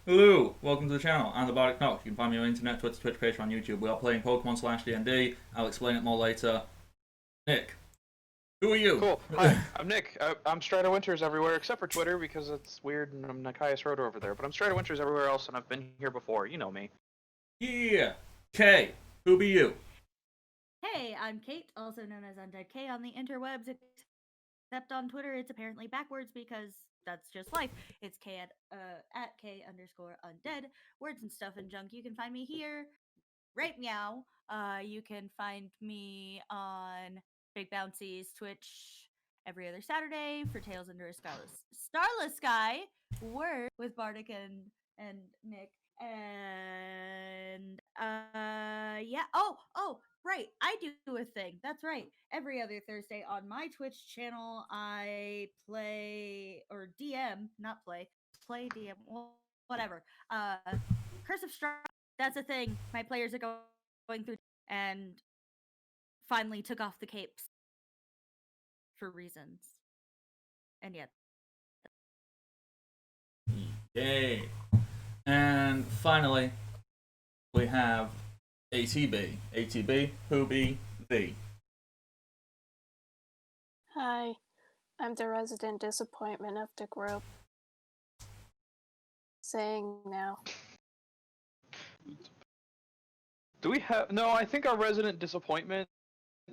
Hello, welcome to the channel. I'm the Bardic Knox. You can find me on the internet, Twitter, Twitch page, on YouTube. We are playing Pokemon slash D&D. I'll explain it more later. Nick, who are you? Cool. Hi, I'm Nick. I'm Strider Winters everywhere except for Twitter because it's weird and I'm Nikias Road over there. But I'm Strider Winters everywhere else and I've been here before. You know me. Yeah. Kay, who be you? Hey, I'm Kate, also known as Undead K on the interwebs, except on Twitter it's apparently backwards because that's just life. It's K at K underscore undead. Words and stuff and junk. You can find me here, right meow. You can find me on Big Bouncy's Twitch every other Saturday for Tales Under a Starless Sky. Word with Bardic and Nick. And yeah. Oh, right. I do a thing. That's right. Every other Thursday on my Twitch channel, I play or DM, not play DM, whatever. Curse of Strahd. That's a thing. My players are going through and finally took off the capes for reasons. And yet, Yay. And finally, we have ATB. ATB, who be thee? Hi, I'm the resident disappointment of the group. Saying now. Do we have... No, I think our resident disappointment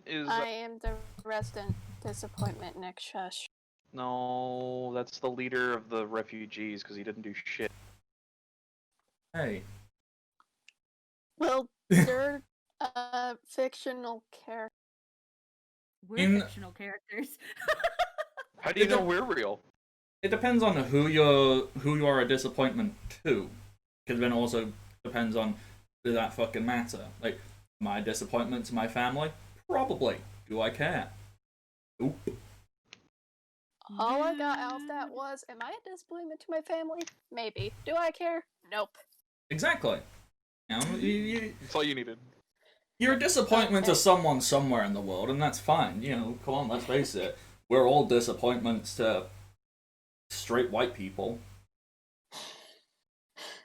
is... I am the resident disappointment, Nick Shush. No, that's the leader of the refugees because he didn't do shit. Hey. Well, they're a fictional character. we're fictional characters. How do you know we're real? It depends on who you are a disappointment to, because then it also depends on does that fucking matter. Like my disappointment to my family, probably. Do I care? Oop. All I got out of that was, am I a disappointment to my family? Maybe. Do I care? Nope. Exactly. You know, That's all you needed. you're a disappointment to someone somewhere in the world, and that's fine. You know, come on, let's face it. We're all disappointments to straight white people.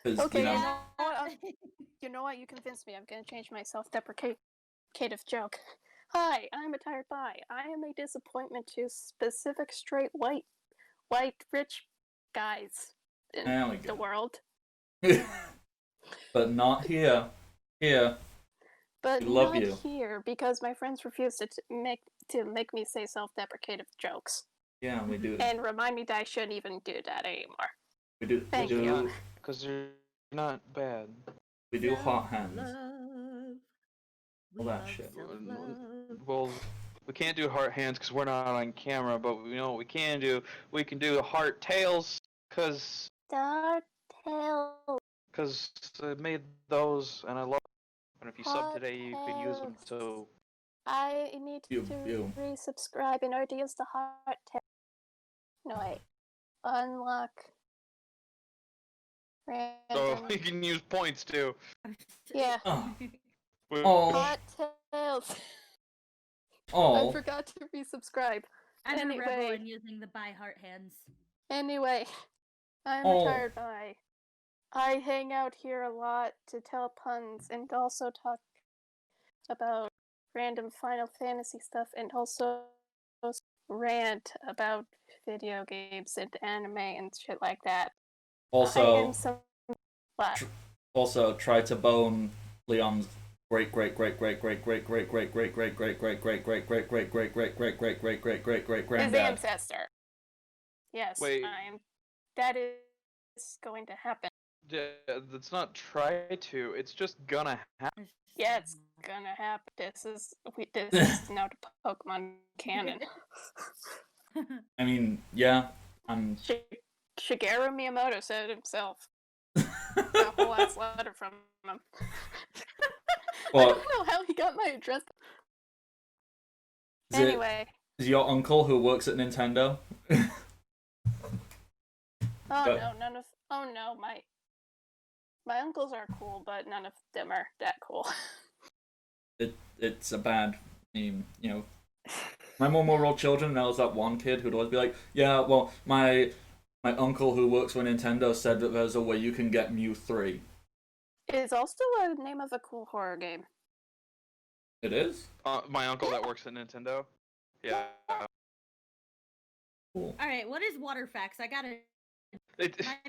Okay, you know, you know what? You convinced me. I'm gonna change my self-deprecative joke. Hi, I'm a tired bi. I am a disappointment to specific straight white rich guys in the world. but not here. Here. But we love not you. here because my friends refuse to make me say self-deprecative jokes. Yeah, we do. And remind me that I shouldn't even do that anymore. We do. Thank we do. you. Because they're not bad. We do hot hands. All that shit. Well, we can't do heart hands because we're not on camera, but we know what we can do. We can do heart tails because Dark tail. I made those and I love them. And if you sub Hot today, you can use them. So I need to resubscribe in order to use the heart tail. No, wait. Unlock. Random. so you can use points too. Yeah. Oh. Hot tails. Oh. I forgot to resubscribe. I'm a rebel and using the by heart hands. Anyway, I'm retired by. I hang out here a lot to tell puns and also talk about random Final Fantasy stuff and also rant about video games and anime and shit like that. Also, also try to bone Leon's great granddad. His ancestor. Yes, wait. That is going to happen. That's not try to. It's just gonna happen. Yeah, it's gonna happen. This is now the Pokemon canon. I mean, yeah, Shigeru Miyamoto said it himself. A whole ass letter from him. Well, I don't know how he got my address. Anyway. Is your uncle who works at Nintendo? Oh no, my uncles are cool, but none of them are that cool. It's a bad name, you know. My more moral children, there was that one kid who'd always be like, yeah, well, my My uncle who works for Nintendo said that there's a way you can get Mew 3. It's also a name of a cool horror game. It is? My uncle that works at Nintendo. Yeah. Cool. Alright, what is water facts? I gotta.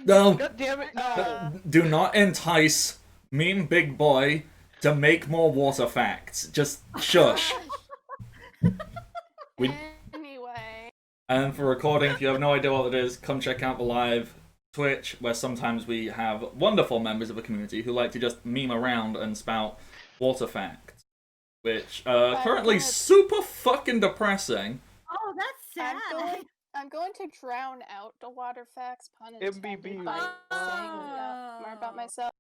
No. God damn it! No. Do not entice Meme Big Boy to make more water facts. Just shush. We... Anyway. And for recording, if you have no idea what it is, come check out the live Twitch, where sometimes we have wonderful members of the community who like to just meme around and spout water facts, which currently super fucking depressing. Oh, that's sad. I'm going to drown out the water facts, pun intended, MBB. by saying more about myself.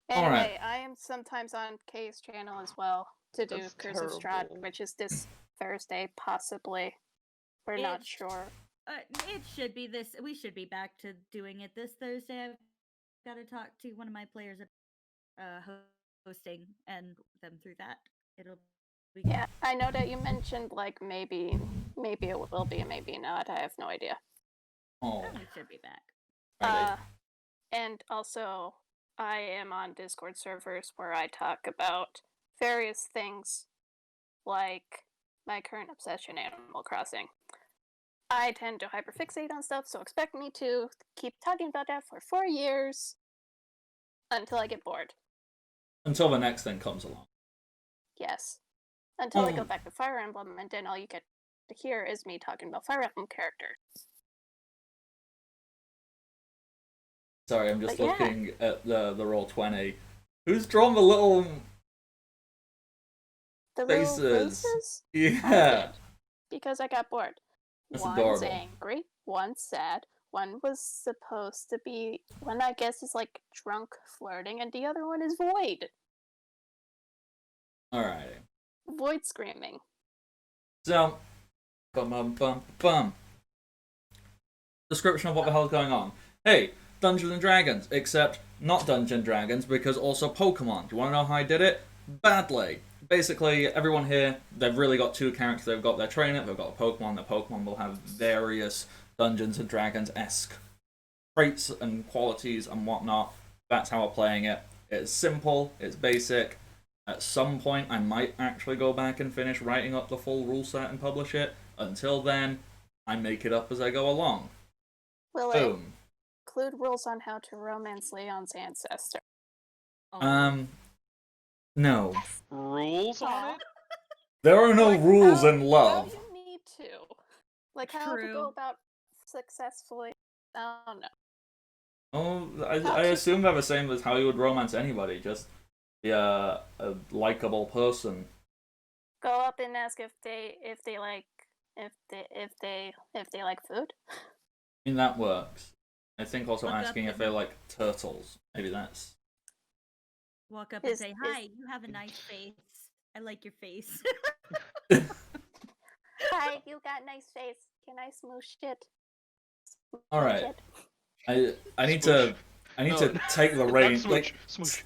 All Anyway, right. I am sometimes on Kay's channel as well to do That's Curse of Strahd, terrible. which is this Thursday, possibly. We're not It's- sure. It should be this. We should be back to doing it this Thursday. I've got to talk to one of my players hosting and them through that. It'll be good. Yeah, I know that you mentioned like maybe it will be, maybe not. I have no idea. Oh, We should be back. alright. And also, I am on Discord servers where I talk about various things, like my current obsession, Animal Crossing. I tend to hyperfixate on stuff, so expect me to keep talking about that for 4 years until I get bored. Until the next thing comes along. Yes. Until I go back to Fire Emblem, and then all you get to hear is me talking about Fire Emblem characters. Sorry, I'm just But yeah. looking at the Roll20. Who's drawn the little The little faces? faces? I Yeah. did, because I got bored. That's One's adorable. angry, one's sad, one was supposed to be, one I guess is like drunk flirting, and the other one is Void. Alright. Void screaming. So, bum. Description of what the hell is going on. Hey, Dungeons and Dragons, except not Dungeons and Dragons, because also Pokemon. Do you want to know how I did it? Badly. Basically, everyone here, they've really got two characters. They've got their trainer, they've got a Pokemon. The Pokemon will have various Dungeons and Dragons-esque traits and qualities and whatnot. That's how we're playing it. It's simple, it's basic. At some point, I might actually go back and finish writing up the full rule set and publish it. Until then, I make it up as I go along. Will it Boom. include rules on how to romance Leon's ancestor? Oh. No. Rules on it? There are no Like, rules how- in love. How you need to. Like how to True. go about successfully. I don't know. Oh, I assume they're the same as how you would romance anybody. Just be a likable person. Go up and ask if they like food. I mean, that works. I think also Look up asking if the- they like turtles. Maybe that's... Walk up and Is- say, is- "Hi, you have a nice face. I like your face." Hi, you got nice face. Can I smoosh it? Alright. I need to take the reins. Like, Smooch.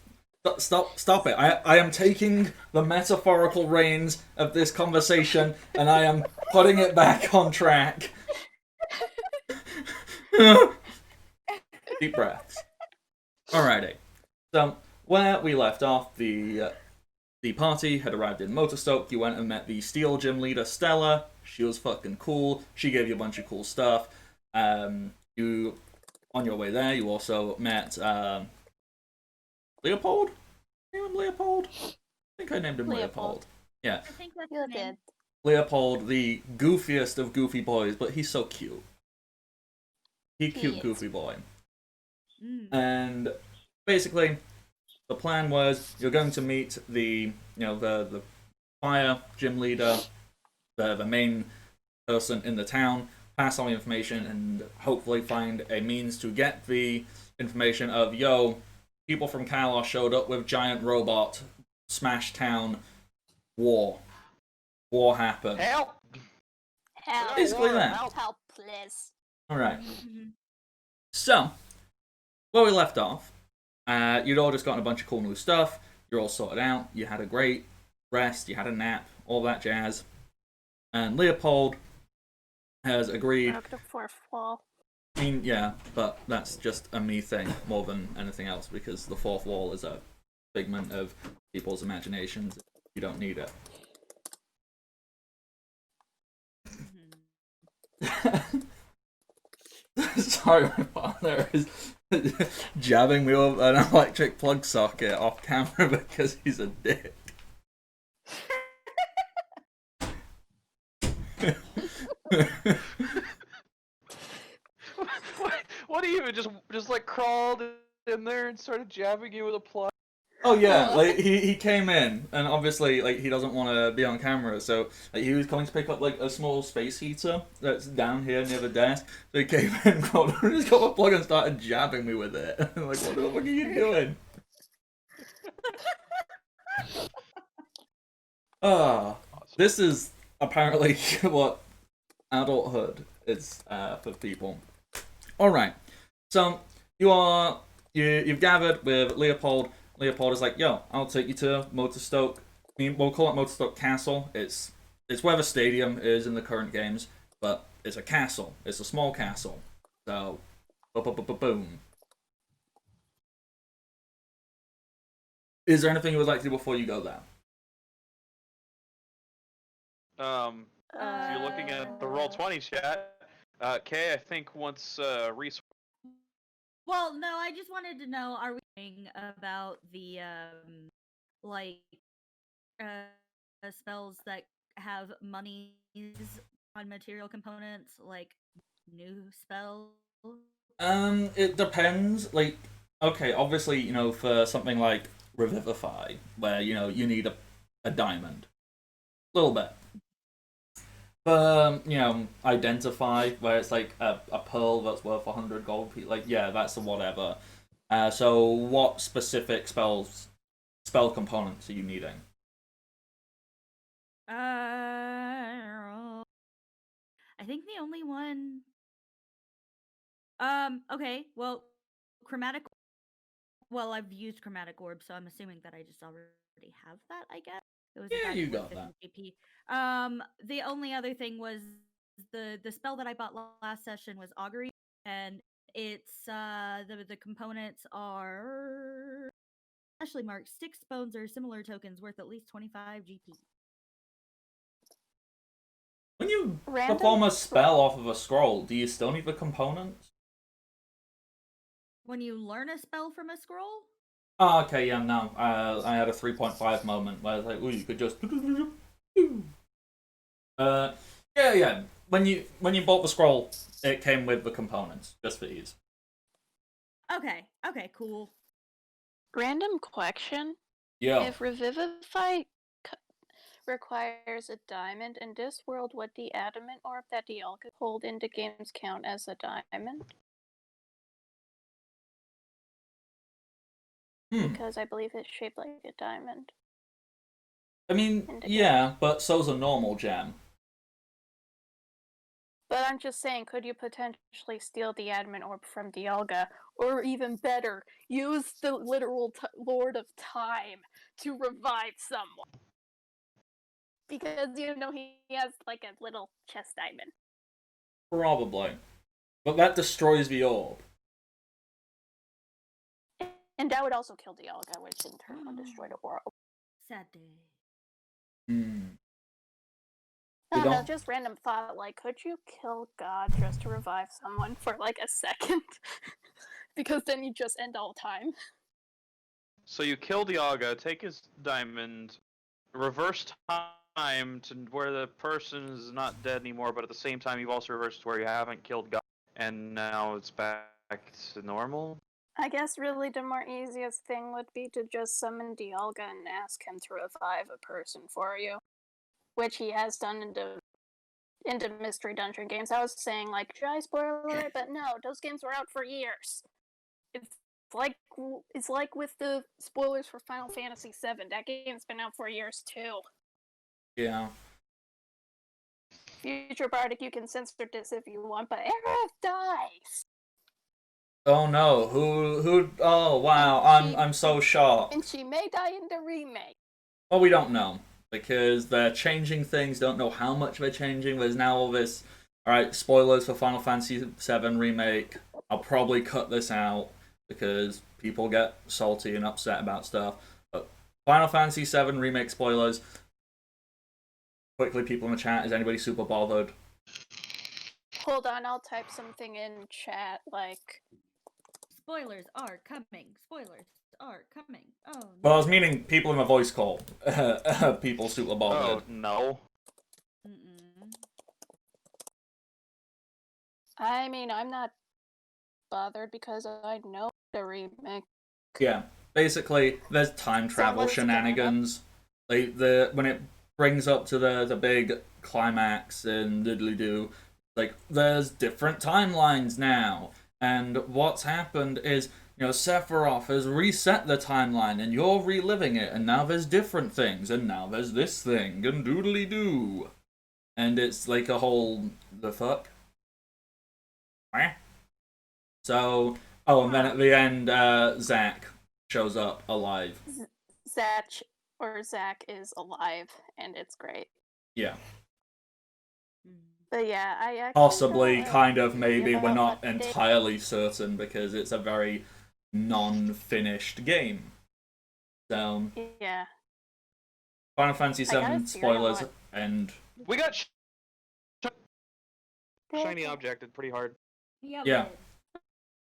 Stop it. I am taking the metaphorical reins of this conversation and I am putting it back on track. Deep breaths. Alrighty. So, where we left off, the party had arrived in Motorstoke. You went and met the Steel Gym leader, Stella. She was fucking cool. She gave you a bunch of cool stuff. You, on your way there, you also met Leopold? Name him Leopold? I think I named him Leopold. Yeah. I think that's You the name. did. Leopold, the goofiest of goofy boys, but he's so cute. He's a cute, is. goofy boy. Mm. And basically, the plan was you're going to meet the fire gym leader, the main person in the town, pass on the information, and hopefully find a means to get the information of, yo, people from Galar showed up with giant robot, smash town, war. War happened. Help! Help. Basically that. Help, please. Alright. Mhm. So, where we left off, you'd all just gotten a bunch of cool new stuff. You're all sorted out. You had a great rest. You had a nap. All that jazz. And Leopold has agreed. Broke the fourth wall. I mean, yeah, but that's just a me thing more than anything else because the fourth wall is a figment of people's imaginations. You don't need it. Sorry, my father is jabbing me with an electric plug socket off camera because he's a dick. What do you even just like crawled in there and started jabbing you with a plug? Oh yeah, like he came in and obviously like he doesn't want to be on camera, so like he was coming to pick up like a small space heater that's down here near the desk. So he came in, just got a plug and started jabbing me with it. I'm like, what the fuck are you doing? This is apparently what adulthood is for people. All right, so you've gathered with Leopold. Leopold is like, yo, I'll take you to Motorstoke. I mean, we'll call it Motorstoke Castle. It's where the stadium is in the current games, but it's a castle. It's a small castle. So, boom. Is there anything you would like to do before you go there? If you're looking at the Roll20 chat, Kay, I think once resource. Well, no, I just wanted to know, are we talking about the, like, spells that have monies on material components, like, new spells? It depends. Like, okay, obviously, for something like Revivify, where, you need a diamond. A little bit. But, Identify, where it's like a pearl that's worth 100 gold, like, yeah, that's a whatever. So what specific spell components are you needing? I think the only one... okay, well, chromatic... Well, I've used chromatic orb, so I'm assuming that I just already have that, I guess. It was Yeah, you got that. GP. The only other thing was the spell that I bought last session was augury, and it's the components are specially marked 6 bones or similar tokens worth at least 25 GP. When you perform a spell off of a scroll, do you still need the components? When you learn a spell from a scroll? Oh, okay, yeah, no. I had a 3.5 moment where I was like, oh, you could just... yeah. When you bought the scroll, it came with the components, just for ease. Okay, cool. Random question. Yeah. If Revivify requires a diamond, in this world, would the adamant orb that the Dialga could hold into games count as a diamond? Because I believe it's shaped like a diamond. I mean, yeah, but so's a normal gem. But I'm just saying, could you potentially steal the adamant orb from Dialga? Or even better, use the literal Lord of Time to revive someone? Because, he has like a little chest diamond. Probably. But that destroys the orb. And that would also kill Dialga, which in turn would destroy the world. Sad day. I don't know, just random thought, like, could you kill God just to revive someone for like a second? Because then you just end all time. So you kill Dialga, take his diamond, reverse time to where the person is not dead anymore, but at the same time you've also reversed to where you haven't killed God, and now it's back to normal? I guess really the more easiest thing would be to just summon Dialga and ask him to revive a person for you. Which he has done in the Mystery Dungeon games. I was saying, like, should I spoil it? But no, those games were out for years. It's like with the spoilers for Final Fantasy VII. That game's been out for years too. Yeah. Future Bardic, you can censor this if you want, but Aerith dies. Oh no! Who? Oh wow! I'm so shocked. And she may die in the remake. Well, we don't know because they're changing things. Don't know how much they're changing. There's now all this Alright, spoilers for Final Fantasy VII Remake. I'll probably cut this out because people get salty and upset about stuff. But Final Fantasy VII Remake spoilers. Quickly, people in the chat, is anybody super bothered? Hold on, I'll type something in chat, like... Spoilers are coming. Spoilers are coming. Oh, no. Well, I was meaning people in the voice call. People super Oh, bothered. no. Mm-mm. I mean, I'm not bothered because I know the remake. Yeah, basically, there's time travel let's get it up. shenanigans. Like when it brings up to the big climax in Diddly Doo, like there's different timelines now, and what's happened is Sephiroth has reset the timeline, and you're reliving it, and now there's different things, and now there's this thing, and doodly doo, and it's like a whole the fuck. So. Oh, and then at the end, Zack shows up alive. Zack is alive, and it's great. Yeah. But yeah, I actually Possibly, don't kind of, maybe. We're about not what they- entirely certain because it's a very non-finished game. So, Yeah. Final Fantasy I got a VII theory on spoilers what- and We got shiny objected pretty hard. Yeah.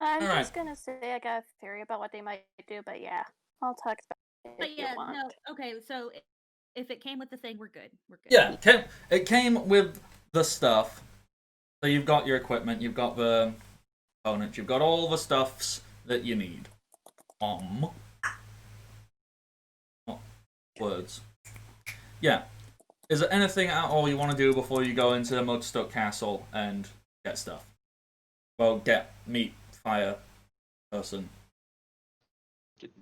I'm Alright. just gonna say I got a theory about what they might do, but yeah, I'll talk about it But if yeah, you want. no. Okay, so if it came with the thing, we're good. We're good. yeah, it came with the stuff. So you've got your equipment, you've got the components, you've got all the stuffs that you need. Oh, words. Yeah. Is there anything at all you want to do before you go into the Mudstuck Castle and get stuff? Well, meet fire person. Get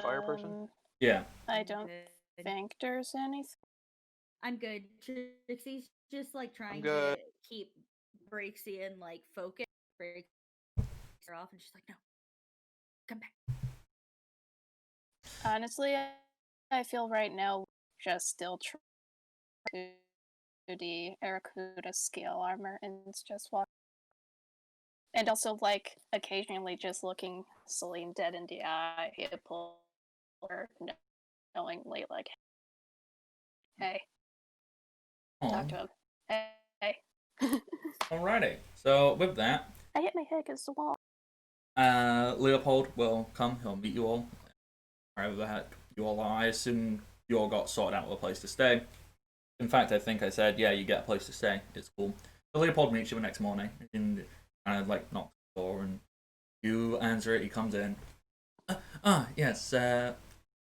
fire person? Yeah. I don't Good. think there's anything. I'm good. Trixie's just like trying to good. keep Braixie in like focus. Breaks her off, and she's like, "No, come back." Honestly, I feel right now just still trying to the Aracuda scale armor and it's just walk. And also, like, occasionally just looking Celine dead in the eye, it pull her knowingly, like, hey, talk to him. Hey. Alrighty. So with that, I hit my head against the wall. Leopold will come. He'll meet you all wherever the heck you all are. I assume you all got sorted out with a place to stay. In fact, I think I said, yeah, you get a place to stay. It's cool. So Leopold meets you the next morning and kind of like knocks the door and you answer it. He comes in. Yes.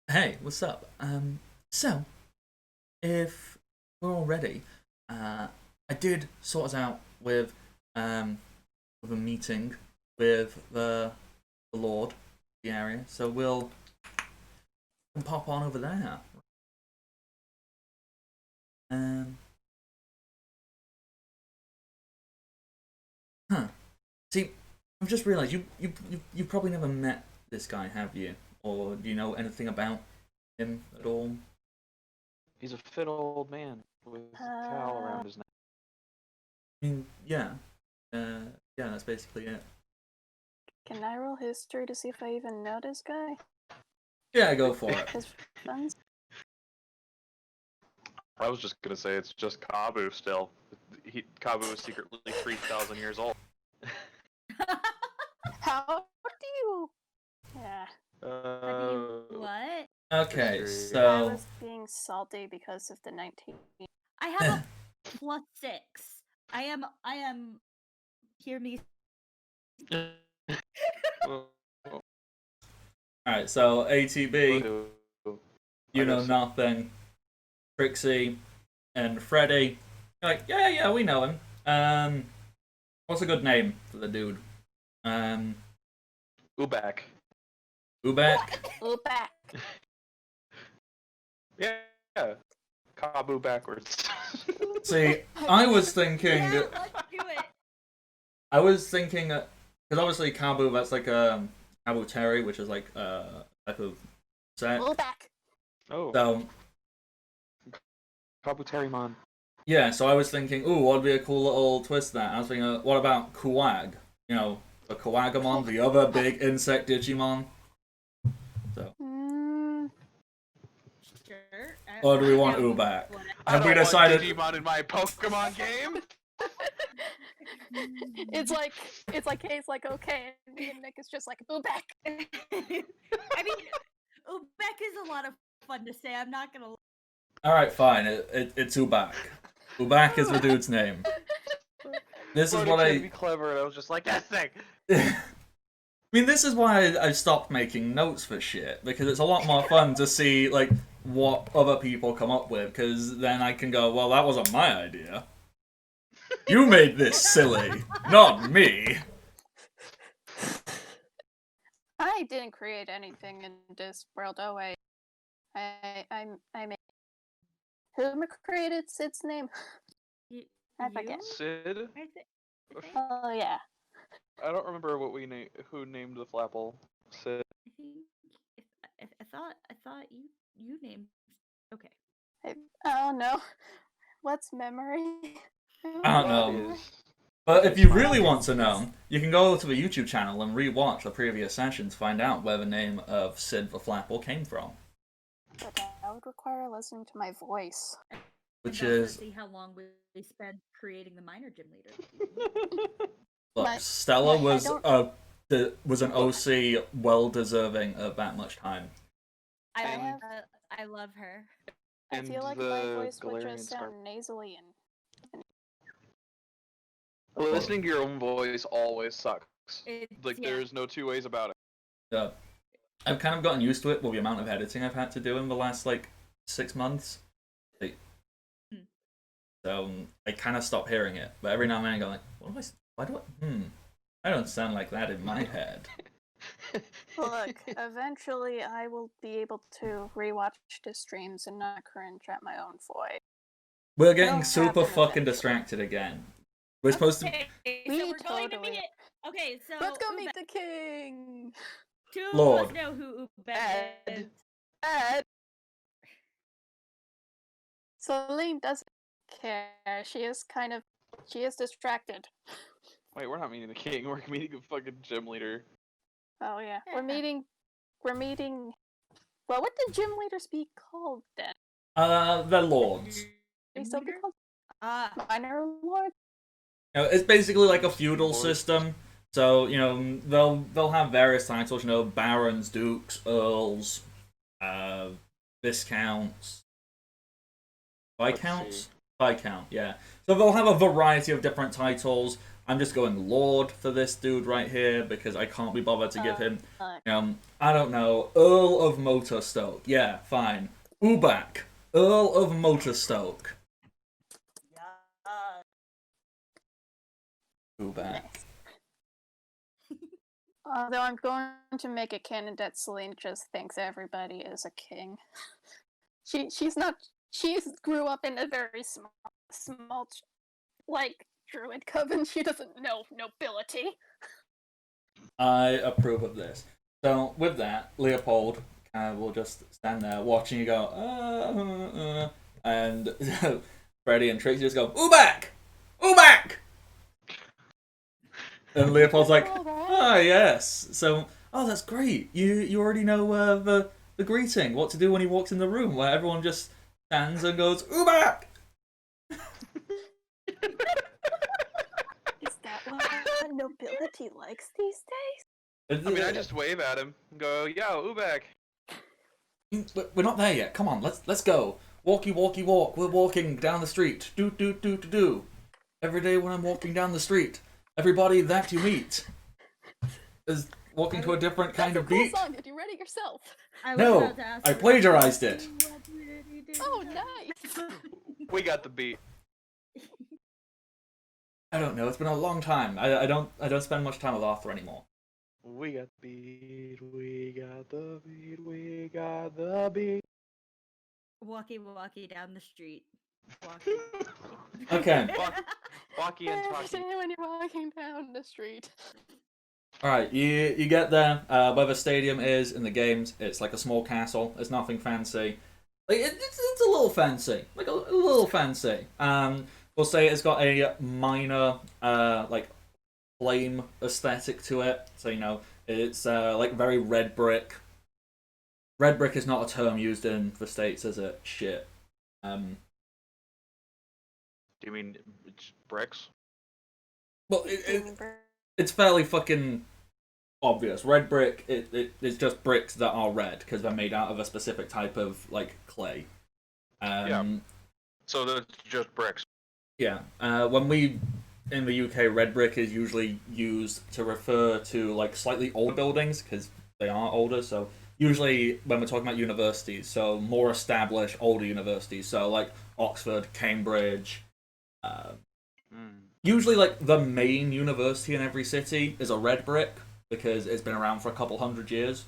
Hey, what's up? So if we're all ready, I did sort us out with a meeting with the Lord, the area. So we'll pop on over there. See, I've just realised you probably never met this guy, have you? Or do you know anything about him at all? He's a fit old man with a towel around his neck. I mean, yeah. Yeah, that's basically it. Can I roll history to see if I even know this guy? Yeah, go for it. His friends? I was just gonna say it's just Kabu still. Kabu is secretly 3,000 years old. How do you... Yeah. What? Okay, History. I so was being salty because of the 19... I have a +6. I am. Hear me. alright, so ATB, you know guess. nothing. Trixie and Freddy, you're like, yeah, we know him. What's a good name for the dude? Ubak. Ubek? Oh, back. Yeah. Kabu backwards. See, I was thinking, Yeah, let's do it. I was thinking, because obviously Kabu, that's like a Kabu Terry, which is like a type of set. Oh, back. Oh, So, Kabu Terrymon. Yeah, so I was thinking, ooh, what'd be a cool little twist there? I was thinking, what about Kuwag? You know, the Kuwagamon, the other big insect Digimon. So, Mm, Sure. or do we I'm want down with Ubak? whatever. I Have we don't want decided? Digimon in my Pokemon game. it's like Kay's like okay, and me and Nick is just like boo back. I mean, Ubek is a lot of fun to say. I'm not gonna. All right, fine. It's Ubak. Ubak is the dude's name. This is Brody what tried to I. be clever, and I was just like, that thing. I mean, this is why I stopped making notes for shit, because it's a lot more fun to see, like, what other people come up with, because then I can go, well, that wasn't my idea. You made this silly, not me. I didn't create anything in this world. Oh wait, I made. Who created Sid's name? I forget. Sid? I think. Oh yeah. I don't remember what who named the Flapple. Sid. I think. I thought you named. Okay. Oh no. What's memory? I don't That know. is. But that if is you my really want to opinion. know, you can go to the YouTube channel and rewatch the previous sessions, find out where the name of Sid the Flapple came from. But that would require listening to my voice. Which And also is, see how long we spent creating the minor gym leader. look, My- Stella I was don't- was an OC well deserving of that much time. I love her. I And feel like my the voice would Galarian just Scarf. sound nasally and Listening to your own voice always sucks. Like, Yeah. there's no two ways about it. I've kind of gotten used to it with the amount of editing I've had to do in the last, like, 6 months. Like, so I kind of stop hearing it, but every now and then I go like, why do I don't sound like that in my head. look, eventually I will be able to rewatch the streams and not cringe at my own voice. We're getting It'll super happen fucking eventually. distracted again. We're supposed to. Okay, so We we're going to totally- meet. Okay, so Let's go Ubek, meet the king! two Lord. of us know who Ubek Ed. is. Ed! Celine doesn't care. She is distracted. Wait, we're not meeting the king. We're meeting the fucking gym leader. Oh yeah. We're meeting well, what did gym leaders be called then? They're lords. They still be Leader? called minor lords? You know, it's basically like a feudal Lord. system. So you know they'll have various titles. You know, barons, dukes, earls, viscounts, viscounts, viscount. Yeah. So they'll have a variety of different titles. I'm just going lord for this dude right here because I can't be bothered to give him. I don't know, Earl of Motorstoke. Yeah, fine. Ubak, Earl of Motorstoke. Ubak. Although I'm going to make it canon that Celine just thinks everybody is a king. She's not. She grew up in a very small, like druid coven. She doesn't know nobility. I approve of this. So with that, Leopold will just stand there watching you go, and Freddy and Trixie just go, Ubak! Ubak! And Leopold's like, ah, yes. So, oh, that's great. You already know the greeting, what to do when he walks in the room, where everyone just stands and goes, Ubak! Is that what nobility likes these days? I mean, I just wave at him and go, yo, Ubek. We're not there yet. Come on, let's go. Walkie, walkie, walk. We're walking down the street. Do, do, do, do, do. Every day when I'm walking down the street, everybody that you meet is walking to a different kind That's of a cool beat. song. Did you write it yourself? I was No, about to ask I you, plagiarized it. what did you do? Oh, nice. We got the beat. I don't know. It's been a long time. I don't spend much time with Arthur anymore. We got the beat, we got the beat, we got the beat. Walkie walkie down the street. Walkie. Okay. Walkie and Every talkie. day when you're walking down the street. All right, you get there. Where the stadium is in the games, it's like a small castle. It's nothing fancy. Like it's a little fancy, like a little fancy. We'll say it's got a minor like flame aesthetic to it. So it's like very red brick. Red brick is not a term used in the States, is it? Shit. Do you mean it's bricks? Well, it's fairly fucking obvious. Red brick, it's just bricks that are red because they're made out of a specific type of like clay. Yeah. So that's just bricks. Yeah. When we in the UK, red brick is usually used to refer to like slightly older buildings because they are older. So usually when we're talking about universities, so more established, older universities, so like Oxford, Cambridge. Usually, like the main university in every city is a red brick because it's been around for a couple hundred years.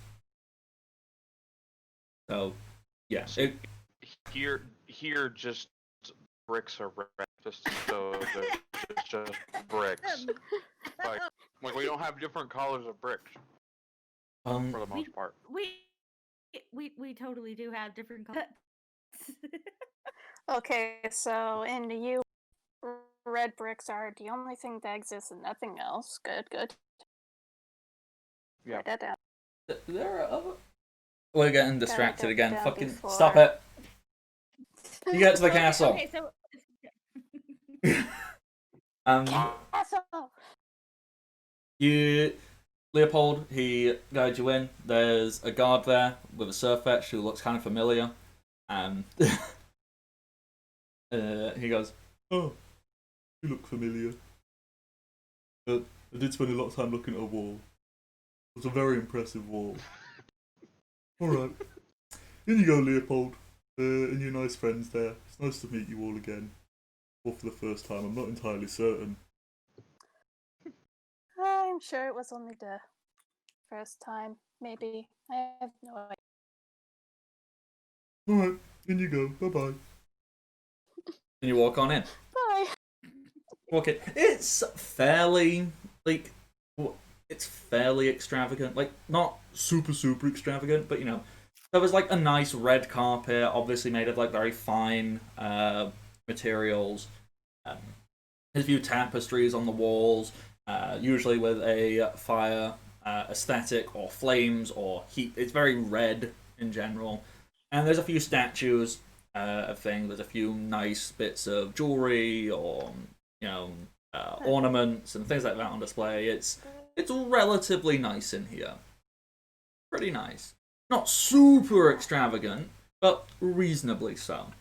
So, yeah. Here, just bricks are red. Just so it's just bricks. Like we don't have different colors of bricks for the most part. We totally do have different colors. Okay, so in the U, red bricks are the only thing that exists and nothing else. Good. Yeah. Write that down. There are other. We're getting distracted again. down Fucking before. stop it. You get to the castle. Okay, so Castle! Leopold, he guides you in. There's a guard there with a surf fetch who looks kind of familiar. He goes, "Oh, you look familiar. I did spend a lot of time looking at a wall. It was a very impressive wall. Alright. In you go, Leopold. And your nice friends there. It's nice to meet you all again. Or for the first time, I'm not entirely certain." I'm sure it was only the first time, maybe. I have no idea. Alright, in you go. Bye-bye. And you walk on in. Bye! Okay, it's fairly it's fairly extravagant. Like not super extravagant, but there was like a nice red carpet, obviously made of like very fine materials. There's a few tapestries on the walls, usually with a fire aesthetic or flames or heat. It's very red in general, and there's a few statues of things. There's a few nice bits of jewelry or ornaments and things like that on display. It's relatively nice in here. Pretty nice. Not super extravagant, but reasonably so.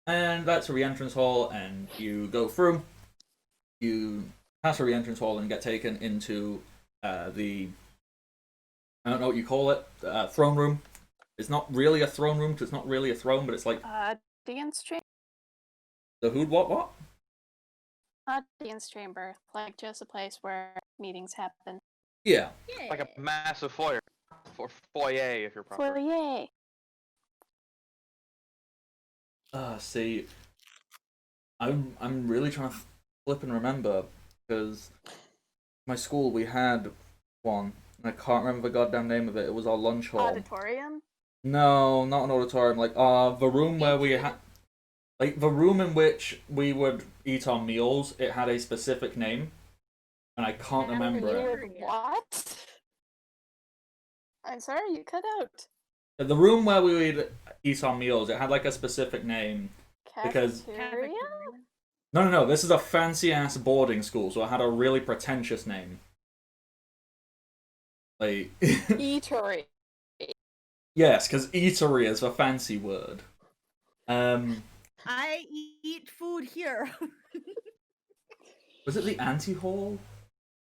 And that's a re-entrance hall, and you go through. You pass a re-entrance hall and get taken into the I don't know what you call it, throne room. It's not really a throne room because it's not really a throne, but it's like Audience chamber? the who, what? Audience chamber, like just a place where meetings happen. Yeah. Like a massive foyer. For foyer, if you're proper. Foyer! See, I'm really trying to flip and remember because my school we had one. And I can't remember the goddamn name of it. It was our lunch hall. Auditorium? No, not an auditorium. Like the room where we had, like the room in which we would eat our meals. It had a specific name, and I can't remember it. What? I'm sorry, you cut out. The room where we would eat our meals. It had like a specific name. Because Cafeteria? No. This is a fancy ass boarding school, so it had a really pretentious name. Like Eatery. yes, because eatery is a fancy word. I eat food here. Was it the ante hall?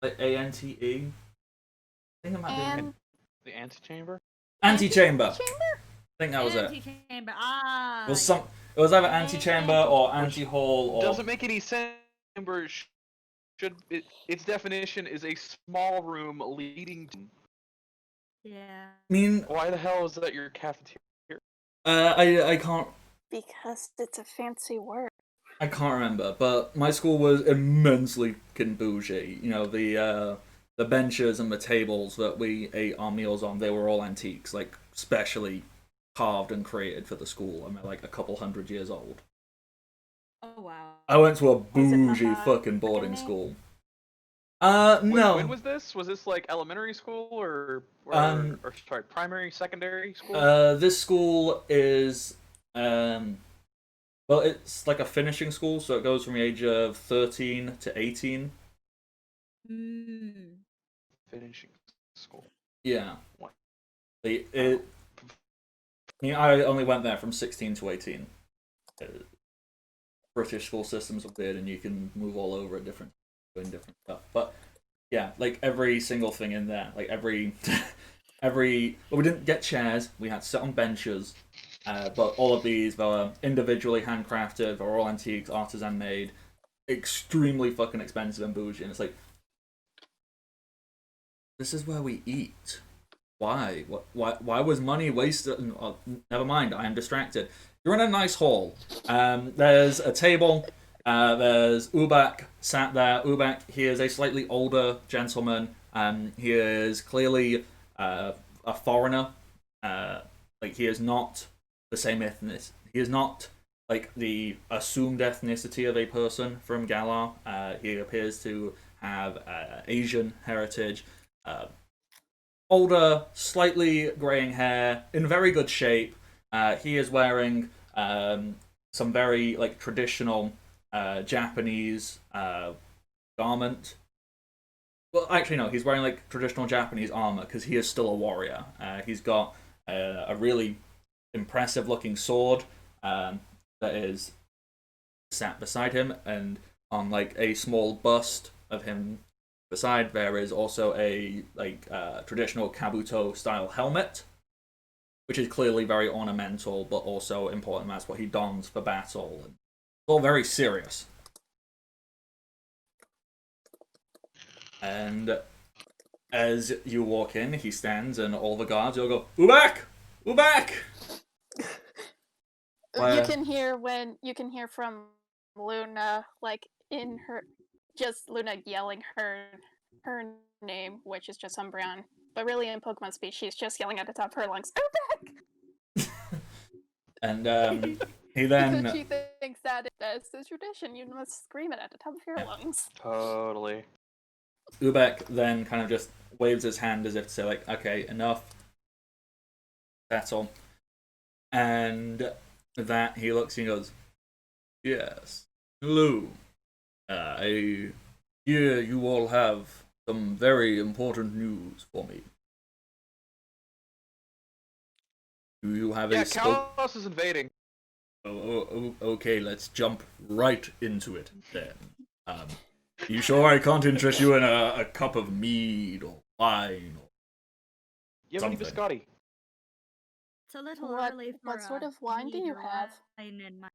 Like ANTE? I think it might be The antechamber? antechamber. I think that was it. Antechamber. It was either antechamber or ante-hall or Doesn't make any sense. Its definition is a small room leading to. Yeah. I mean, Why the hell is that your cafeteria? I can't Because it's a fancy word. I can't remember, but my school was immensely bougie. The benches and the tables that we ate our meals on, they were all antiques, like specially carved and created for the school. I'm like a couple 100 years old. Oh wow. I went to a Was it bougie not fucking boarding beginning? school. When No. was this? Was this like elementary school or sorry, primary, secondary school? This school is well, it's like a finishing school, so it goes from the age of 13 to 18. Mm. Finishing school. Yeah. What? I only went there from 16 to 18. British school systems are weird, and you can move all over at doing different stuff. But yeah, like every single thing in there, like every well, we didn't get chairs. We had to sit on benches. But all of these were individually handcrafted. They're all antiques, artisan made, extremely fucking expensive and bougie. And it's like, this is where we eat. Why? Why was money wasted? Oh, never mind. I am distracted. You're in a nice hall. There's a table. There's Ubak sat there. Ubak, he is a slightly older gentleman. He is clearly a foreigner. Like he is not the same ethnicity. He is not like the assumed ethnicity of a person from Galar. He appears to have Asian heritage. Older, slightly graying hair, in very good shape. He is wearing some very like traditional Japanese garment. Well, actually, no. He's wearing like traditional Japanese armor because he is still a warrior. He's got a really impressive-looking sword that is sat beside him, and on like a small bust of him beside there is also a like traditional kabuto style helmet, which is clearly very ornamental but also important. That's what he dons for battle, and it's all very serious. And as you walk in, he stands, and all the guards will go, "Ubak, Ubak!" You can hear from Luna, like in her, just Luna yelling her name, which is just Umbreon. But really, in Pokemon speech, she's just yelling at the top of her lungs, "Go back!" And he Because then she thinks that it's a tradition. You must scream it at the top of your lungs. Totally. Ubek then kind of just waves his hand as if to say, like, okay, enough. That's all. And with that, he looks and he goes, yes. Hello. I hear you all have some very important news for me. Do you have Yeah, a Kalos is invading. Okay, let's jump right into it then. You sure I can't interest you in a cup of mead or wine or You have any something? biscotti? It's a little What- early for what sort of wine do mead you or have? wine in my...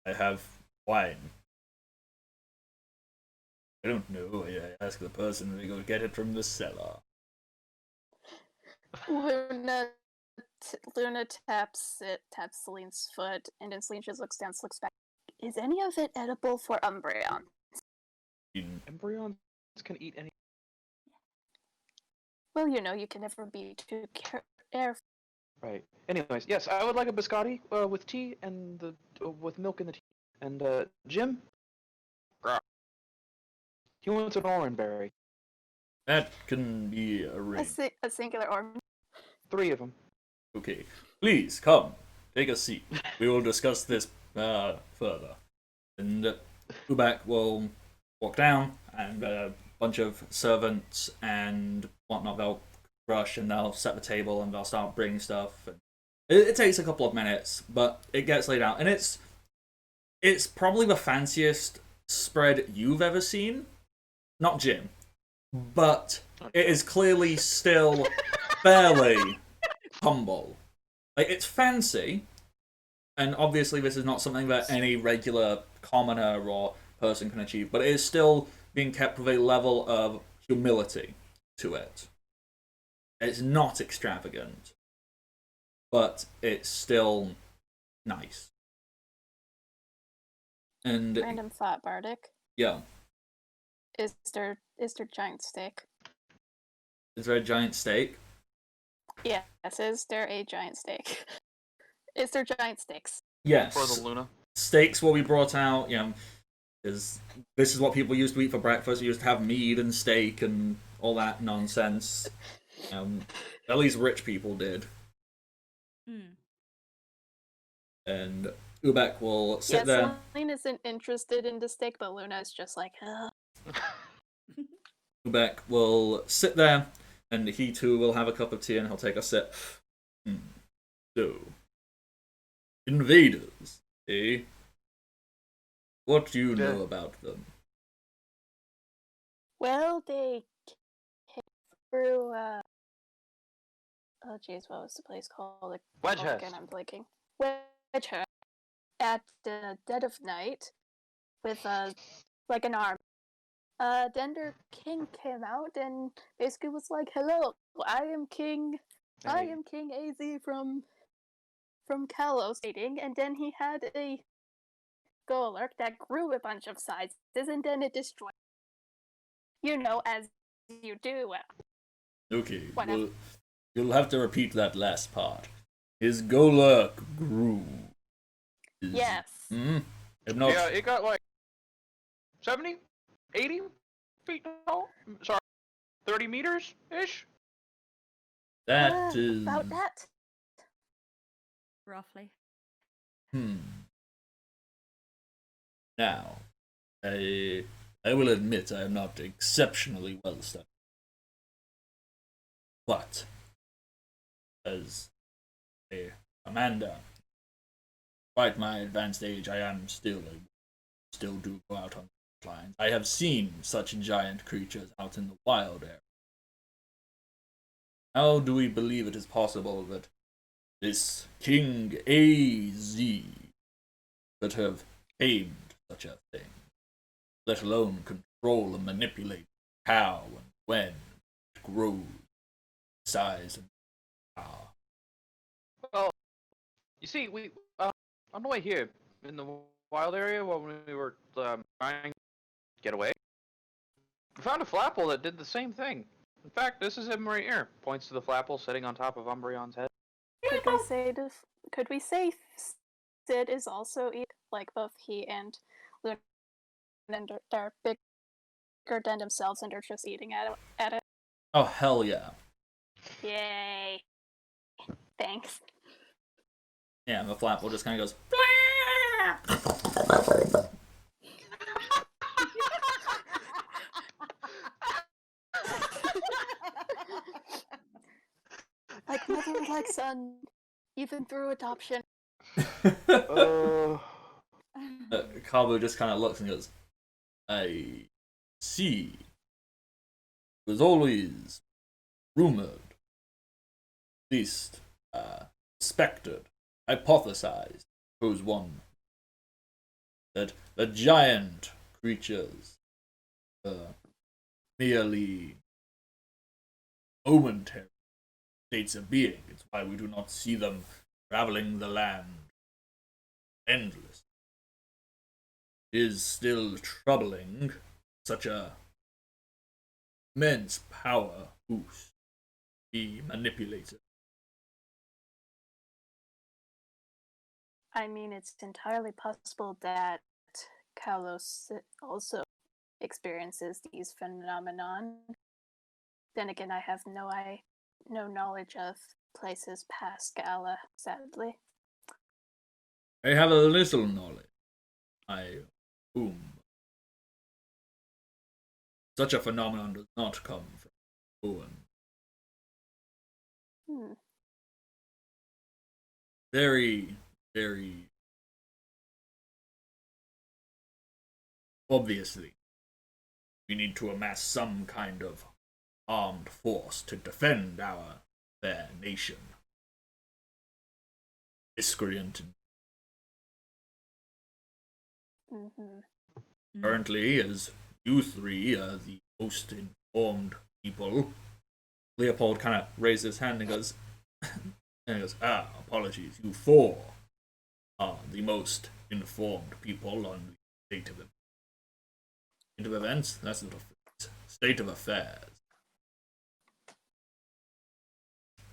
I have wine. I don't know. I ask the person and they go get it from the cellar. Luna taps Celine's foot, and then Celine just looks down, looks back. Is any of it edible for Umbreon? Embryons can eat any. Well, you can never be too careful. Right. Anyways, yes, I would like a biscotti with tea and with milk in the tea. And Jim, he wants an orange berry. That can be arranged. A singular orange. 3 of them. Okay. Please, come. Take a seat. We will discuss this further. And Ubak will walk down, and a bunch of servants and whatnot, they'll rush and they'll set the table and they'll start bringing stuff. And it takes a couple of minutes, but it gets laid out. And it's probably the fanciest spread you've ever seen. Not Jim. But it is clearly still fairly humble. Like, it's fancy, and obviously this is not something that any regular commoner or person can achieve, but it is still being kept with a level of humility to it. It's not extravagant, but it's still nice. And Random thought, Bardic. yeah, Is there giant steak? is there a giant steak? Yes, is there a giant steak? Is there giant steaks? Yes. For the Luna. Steaks will be brought out, because this is what people used to eat for breakfast. You used to have meat and steak and all that nonsense. At least rich people did. And Ubek will sit there. Celine isn't interested in the steak, but Luna is just like, ugh. Ubek will sit there, and he too will have a cup of tea, and he'll take a sip. So, invaders, eh? What do you know about them? Well, they came through, oh jeez, what was the place called? Wedgehurst. Again, I'm blanking. Wedgehurst. At the dead of night, with, like an arm. Then their king came out and basically was like, hello, I am King AZ from Kalos stating, and then he had a Galar that grew a bunch of sizes, and then it destroyed. You know, as you do. Okay, Whatever. well, you'll have to repeat that last part. His Golurk grew. Yes. If not, Yeah, it got like 70, 80 feet tall. Sorry, 30 meters ish. that is About that. Roughly. Now, I will admit I am not exceptionally well studied, but as a commander, despite my advanced age, I am still do go out on the lines. I have seen such giant creatures out in the wild area. How do we believe it is possible that this King AZ could have tamed such a thing, let alone control and manipulate how and when it grows, size and power? Well, you see, we on the way here in the wild area when we were trying to get away, we found a flapple that did the same thing. In fact, this is him right here. Points to the flapple sitting on top of Umbreon's head. Could we say Sid is also like both he and Luna, and they're bigger than themselves and they're just eating at it? Oh, hell yeah. Yay. Thanks. Yeah, the flapple just kind of goes. Like mother, like son, even through adoption. Kabu just kind of looks and goes, I see. It was always rumored, at least suspected, hypothesized, who's one, that the giant creatures were merely momentary states of being. It's why we do not see them traveling the land endless. It is still troubling such a immense power boost be manipulated. I mean, it's entirely possible that Kalos also experiences these phenomenon. Then again, I have no knowledge of places past Gala, sadly. I have a little knowledge. Such a phenomenon does not come from Owen. Very, very obviously, we need to amass some kind of armed force to defend our fair nation. Miscreant. Currently, as you three are the most informed people, Leopold kind of raises his hand and goes, apologies, you four are the most informed people on the state of events. That's not a state of affairs.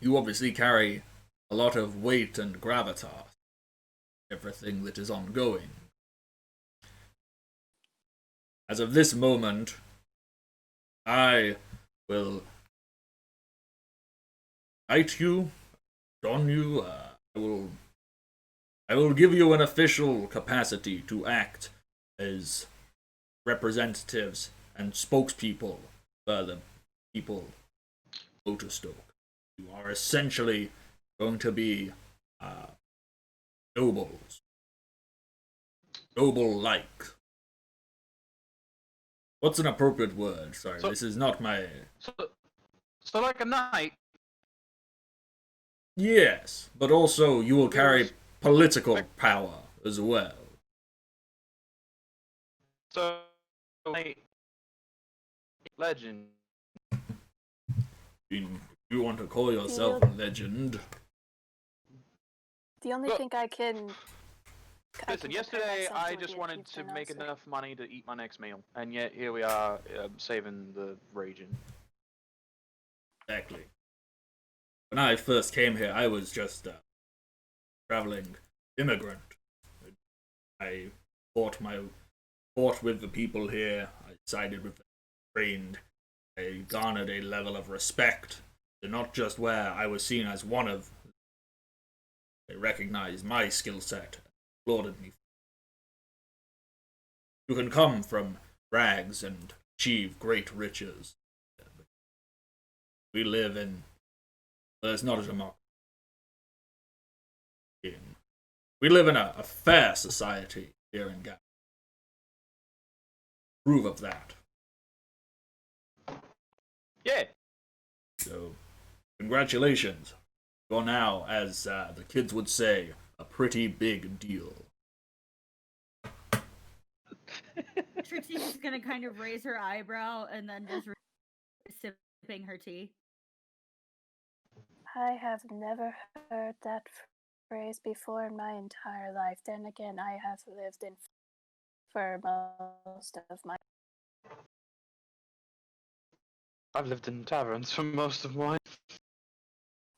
you obviously carry a lot of weight and gravitas. Everything that is ongoing. As of this moment, I will knight you, don you. I will give you an official capacity to act as representatives and spokespeople for the people of Motorstoke. You are essentially going to be nobles. Noble-like. What's an appropriate word? Sorry, this is not my... So like a knight? Yes, but also you will carry political power as well. So, legend. I mean, if you want to call yourself a legend... The only thing I can... Listen, yesterday I just wanted to make enough money to eat my next meal, and yet here we are, saving the region. Exactly. When I first came here, I was just a traveling immigrant. I fought with the people here. I sided with them, trained. I garnered a level of respect, and not just where I was seen as one of. They recognized my skill set, applauded me. You can come from rags and achieve great riches. We live in... Well, it's not a democracy. We live in a fair society here in Galar. Prove of that. Yeah. So, congratulations. You're now, as the kids would say, a pretty big deal. Trixie's just gonna kind of raise her eyebrow and then just sipping her tea. I have never heard that phrase before in my entire life. Then again, I have lived in for most of my... I've lived in taverns for most of mine.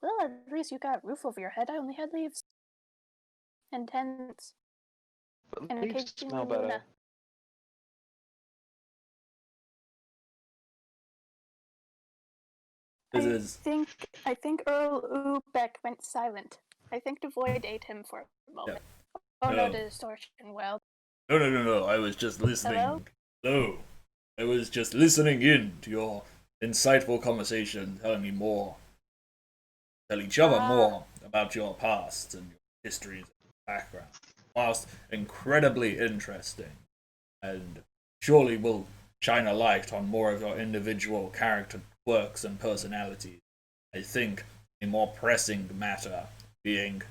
Well, at least you got a roof over your head. I only had leaves. And tents. But And leaves occasionally smell better. Luna. I think Earl Ubeck went silent. I think the void ate him for a moment. Yeah. Oh no, the distortion well. No. I was just listening. Hello? I was just listening in to your insightful conversation, telling me more. Tell each other more about your past and your histories and background. Whilst incredibly interesting, and surely will shine a light on more of your individual character quirks and personalities. I think a more pressing matter being,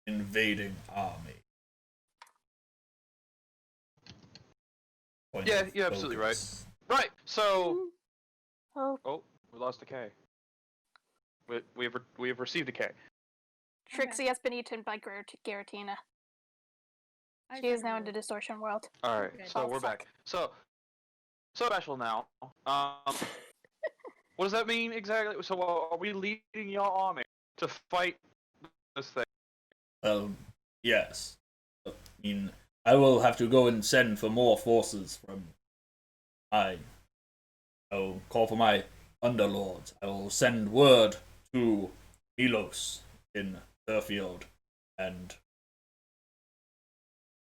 invading army. Yeah, you're absolutely right. Right, so... Oh, we lost a K. We have received a K. Trixie has been eaten by Garatina. She is now in the distortion world. Alright, so we're back. So special now. What does that mean exactly? So are we leading your army to fight this thing? Well, yes. I mean, I will have to go and send for more forces from I will call for my underlords. I will send word to Milos in Thurfield and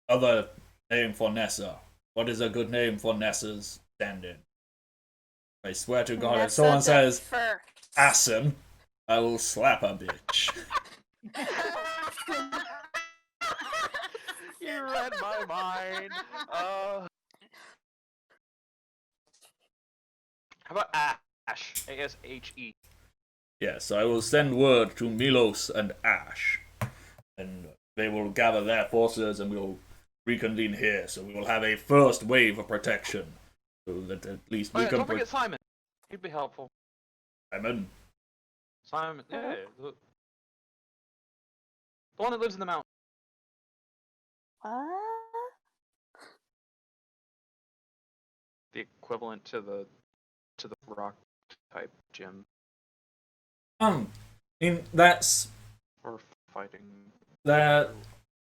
other name for Nessa. What is a good name for Nessa's stand-in? I swear to God, if someone says Assen, I will slap a bitch. You read my mind. How about Ash? A-S-H-E. Yes, I will send word to Milos and Ash, and they will gather their forces and we will reconvene here. So we will have a first wave of protection, so that at least we can. Don't forget Simon. He'd be helpful. Simon. Simon, yeah, the one that lives in the mountain. What? The equivalent to the rock type gym. That's Or fighting. that.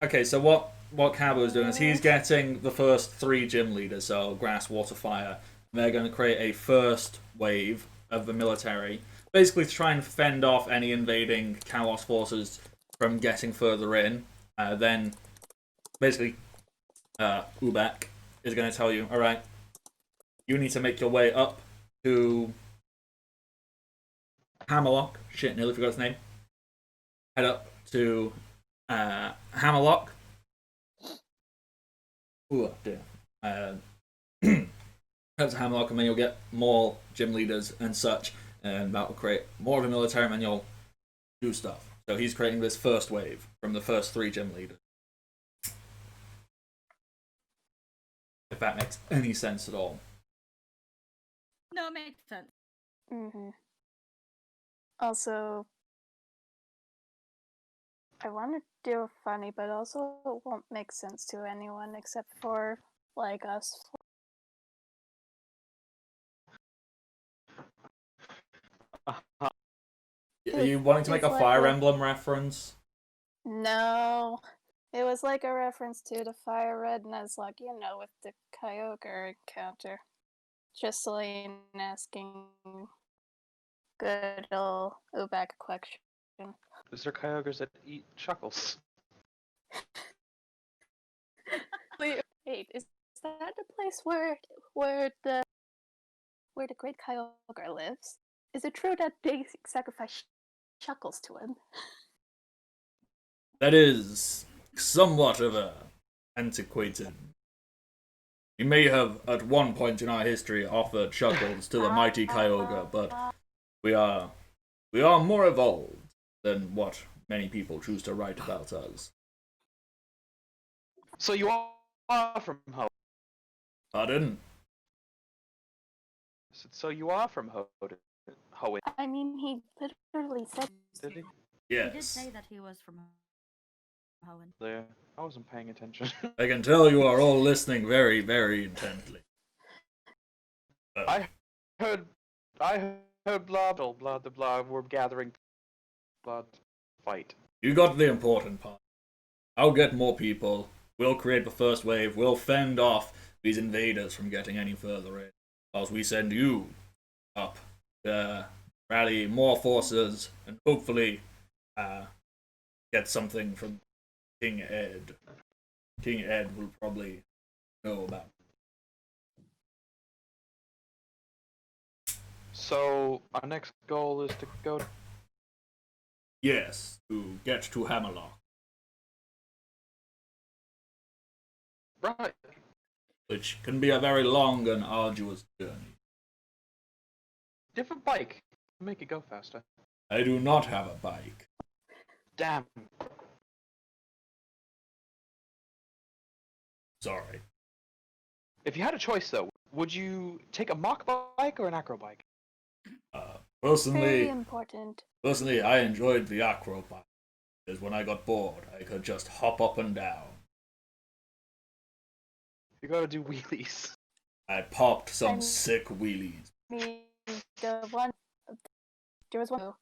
Okay, so what Cabo is doing is he's getting the first 3 gym leaders, so grass, water, fire. And they're going to create a first wave of the military, basically to try and fend off any invading Chaos forces from getting further in. Then, basically, Ubek is going to tell you, all right, you need to make your way up to Hammerlock. Shit, nearly forgot his name. Head up to Hammerlock. Ooh, dear. Head to Hammerlock, and then you'll get more gym leaders and such, and that will create more of a military, and then you'll do stuff. So he's creating this first wave from the first 3 gym leaders. If that makes any sense at all. No, it makes sense. Mm-hmm. Also, I want to do funny, but also it won't make sense to anyone except for, like, us. Are you wanting to make a It's like Fire a- Emblem reference? No. It was like a reference to the Fire Red Nuzlocke, with the Kyogre encounter. Just Celine asking good old Ubek question. Is there Kyogres that eat chuckles? Wait, is that the place where the great Kyogre lives? Is it true that they sacrifice chuckles to him? That is somewhat of a antiquated. We may have, at one point in our history, offered chuckles to the mighty Kyogre, but we are more evolved than what many people choose to write about us. So you are from Ho. Pardon? So you are from Ho. I mean, he literally said. Did he? He did Yes. say that he was from Hoenn. There. I wasn't paying attention. I can tell you are all listening very, very intently. I heard blah. We're gathering blood. Fight. You got the important part. I'll get more people. We'll create the first wave. We'll fend off these invaders from getting any further in. Whilst we send you up to rally more forces and hopefully get something from King Ed. King Ed will probably know about it. So our next goal is to go. Yes, to get to Hammerlock. Right. Which can be a very long and arduous journey. Different bike. Make it go faster. I do not have a bike. Damn. Sorry. If you had a choice, though, would you take a mock bike or an acro bike? Very Personally, important. I enjoyed the acro bike. Because when I got bored, I could just hop up and down. You gotta do wheelies. I popped some sick wheelies. I mean, there was one who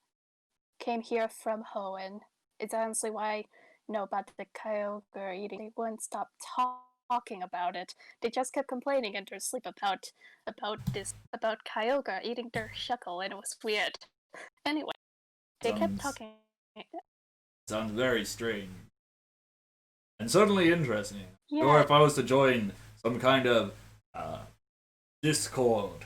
came here from Hoenn. It's honestly why I know about the Kyogre eating. They wouldn't stop talking about it. They just kept complaining in their sleep about Kyogre eating their shuckle, and it was weird. Anyway, they kept talking. Sounds very strange. And certainly interesting. Yeah. Or if I was to join some kind of Discord,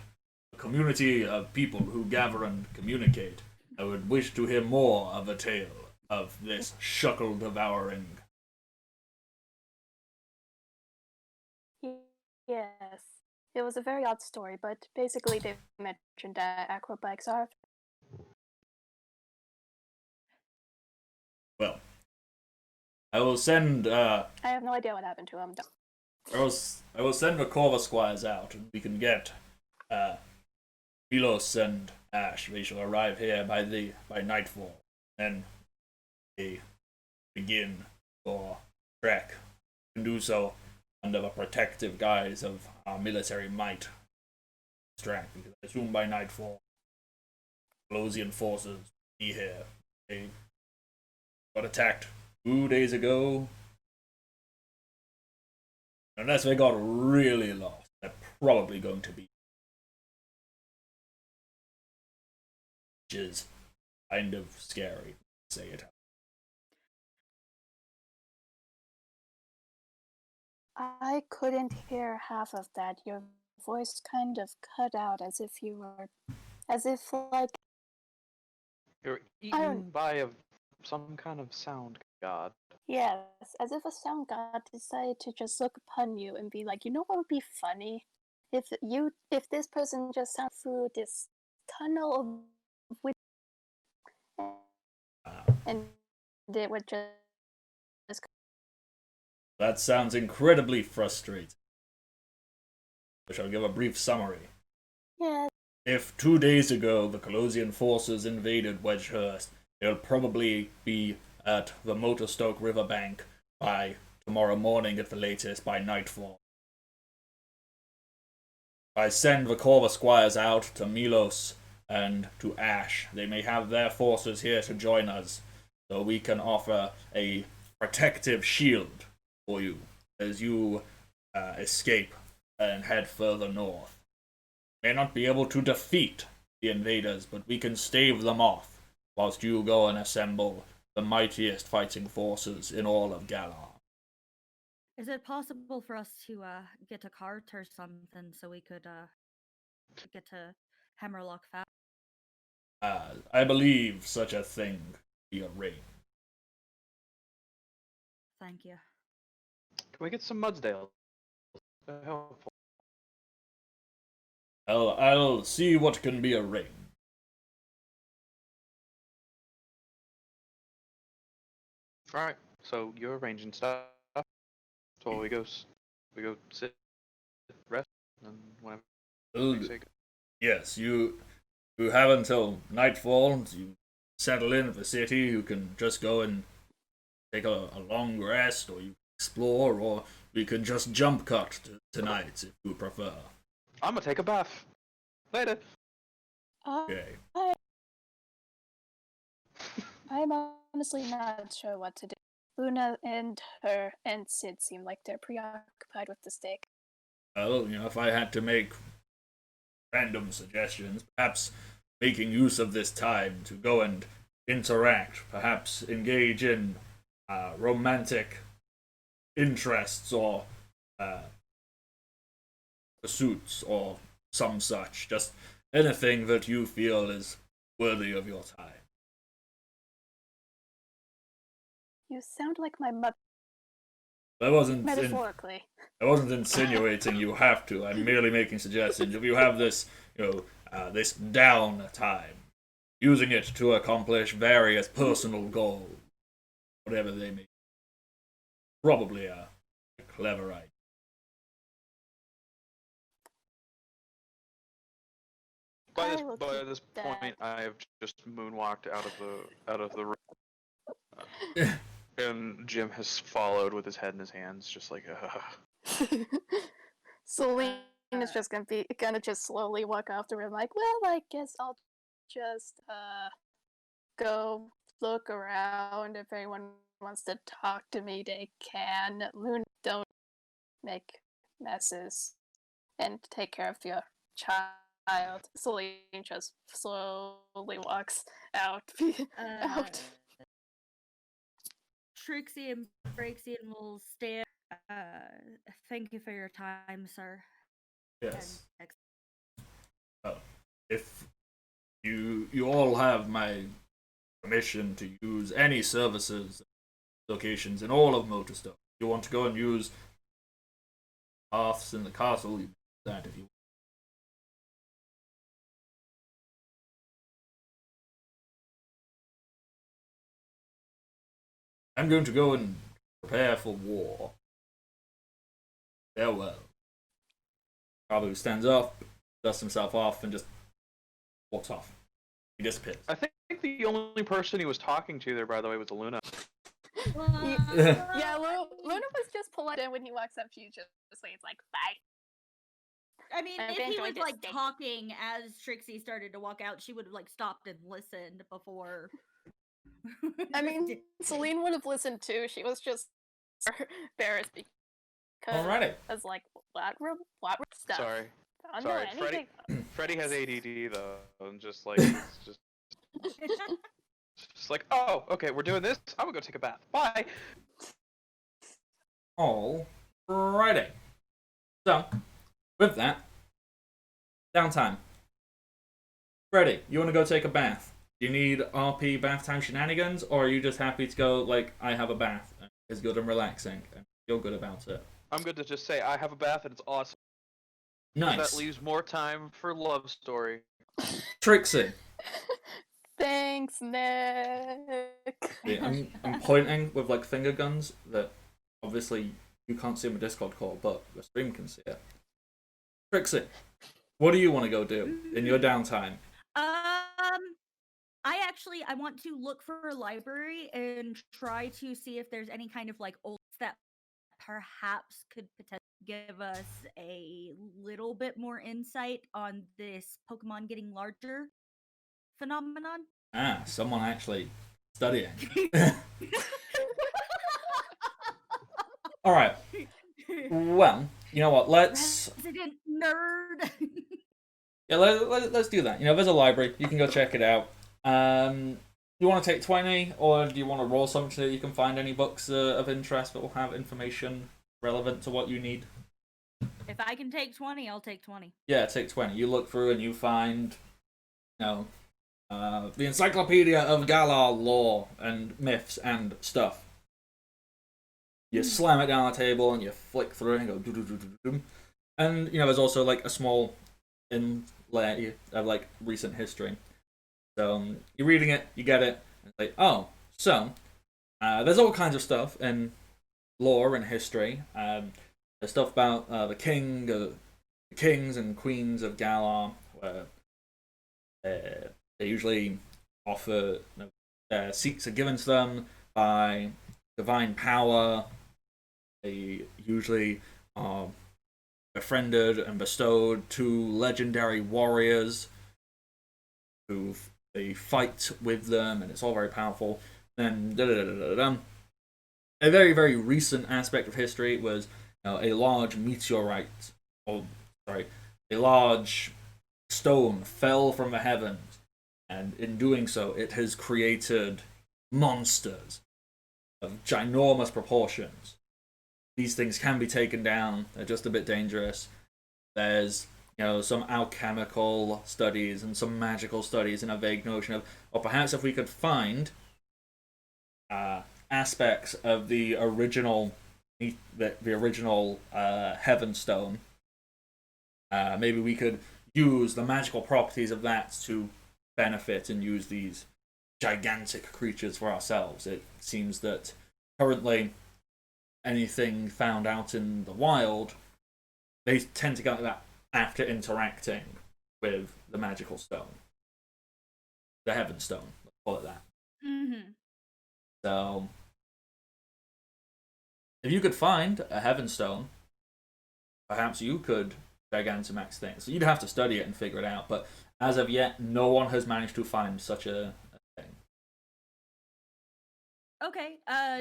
a community of people who gather and communicate, I would wish to hear more of a tale of this shuckle devouring. Yes. It was a very odd story, but basically they mentioned that acrobikes are. Well, I will send. I have no idea what happened to him. I will send the Corva Squires out, and we can get Milos and Ash. They shall arrive here by nightfall. Then they begin our trek. We can do so under the protective guise of our military might. Strength, because I assume by nightfall, Losian forces be here. They got attacked 2 days ago. Unless they got really lost, they're probably going to be. Which is kind of scary, to say it. I couldn't hear half of that. Your voice kind of cut out as if like You're eaten by some kind of sound god. yes, as if a sound god decided to just look upon you and be like, you know what would be funny? If this person just sound through this tunnel of wit and it would just That sounds incredibly frustrating. I shall give a brief summary. yeah. If 2 days ago the Colossian forces invaded Wedgehurst, they'll probably be at the Motorstoke riverbank by tomorrow morning at the latest, by nightfall. I send the Corva Squires out to Milos and to Ash. They may have their forces here to join us, so we can offer a protective shield for you as you escape and head further north. May not be able to defeat the invaders, but we can stave them off whilst you go and assemble the mightiest fighting forces in all of Galar. Is it possible for us to get a cart or something so we could get to Hammerlock fast? I believe such a thing be arranged. Thank you. Can we get some Mudsdale? Helpful. I'll see what can be arranged. All right. So you're arranging stuff. So we go sit, rest, and whenever. you say Yes, you have until nightfall. You settle in at the city. You can just go and take a long rest, or you explore, or we can just jump cut tonight if you prefer. I'm gonna take a bath. Later. Okay. I'm honestly not sure what to do. Luna and her and Sid seem like they're preoccupied with the steak. Well, if I had to make random suggestions, perhaps making use of this time to go and interact, perhaps engage in romantic interests or pursuits or some such. Just anything that you feel is worthy of your time. You sound like my mother, I wasn't metaphorically. I wasn't insinuating you have to. I'm merely making suggestions. If you have this, this down time, using it to accomplish various personal goals, whatever they may be, probably a clever idea. By this point, I have just moonwalked out of the room, and Jim has followed with his head in his hands, just like. Celine is just gonna just slowly walk off the room, like, well, I guess I'll just go look around. If anyone wants to talk to me, they can. Luna, don't make messes, and take care of your child. Celine just slowly walks out. out. Trixie and Braxian will stare. Thank you for your time, sir. Yes. If you all have my permission to use any services, locations in all of Motorstoke. If you want to go and use paths in the castle, you can do that if you want. I'm going to go and prepare for war. Farewell. Kabu stands up, dusts himself off, and just walks off. He disappears. I think the only person he was talking to there, by the way, was Luna. Yeah, Luna was just polite, and when he walks up, she just waves like, bye. I mean, I'm if gonna he enjoy was this like steak. talking as Trixie started to walk out, she would have like stopped and listened before. I mean, Celine would have listened too. She was just embarrassed because, Alrighty. like, what stuff. Sorry. I don't Sorry, know anything. Freddy has ADD though, and just like it's just like, oh, okay, we're doing this. I'm gonna go take a bath. Bye. Alrighty. So, with that, downtime. Freddy, you want to go take a bath? Do you need RP bath time shenanigans, or are you just happy to go, like, I have a bath, and it's good and relaxing, and feel good about it? I'm good to just say I have a bath and it's awesome. Nice. That leaves more time for love story. Trixie. Thanks, Nick. Yeah, I'm pointing with, like, finger guns that, obviously, you can't see on the Discord call, but the stream can see it. Trixie, what do you want to go do in your downtime? I want to look for a library and try to see if there's any kind of like old that perhaps could potentially give us a little bit more insight on this Pokemon getting larger phenomenon. Ah, someone actually studying. Alright. Well, you know what, let's... Resident nerd! Yeah, let's do that. You know, there's a library. You can go check it out. You want to take 20, or do you want to roll something so that you can find any books of interest that will have information relevant to what you need? If I can take 20, I'll take 20. Yeah, take 20. You look through and you find, you know, the Encyclopedia of Galar lore and myths and stuff. You slam it down on the table and you flick through it and go do. And, you know, there's also, like, a small inlay of, like, recent history. So, you're reading it, you get it, and it's like, oh, so, there's all kinds of stuff in lore and history. There's stuff about the kings and queens of Galar, where they usually offer, seats are given to them by divine power. They usually are befriended and bestowed to legendary warriors who they fight with them, and it's all very powerful. Then a very, very recent aspect of history was, you know, a large meteorite, or sorry, a large stone fell from the heavens, and in doing so, it has created monsters of ginormous proportions. These things can be taken down. They're just a bit dangerous. There's, you know, some alchemical studies and some magical studies, and a vague notion of, or perhaps if we could find aspects of the original Heaven Stone, maybe we could use the magical properties of that to benefit and use these gigantic creatures for ourselves. It seems that currently anything found out in the wild, they tend to get like that after interacting with the magical stone. The Heaven Stone, let's call it that. Mm-hmm. So, if you could find a Heaven Stone, perhaps you could Gigantamax things. So you'd have to study it and figure it out, but as of yet, no one has managed to find such a thing. Okay,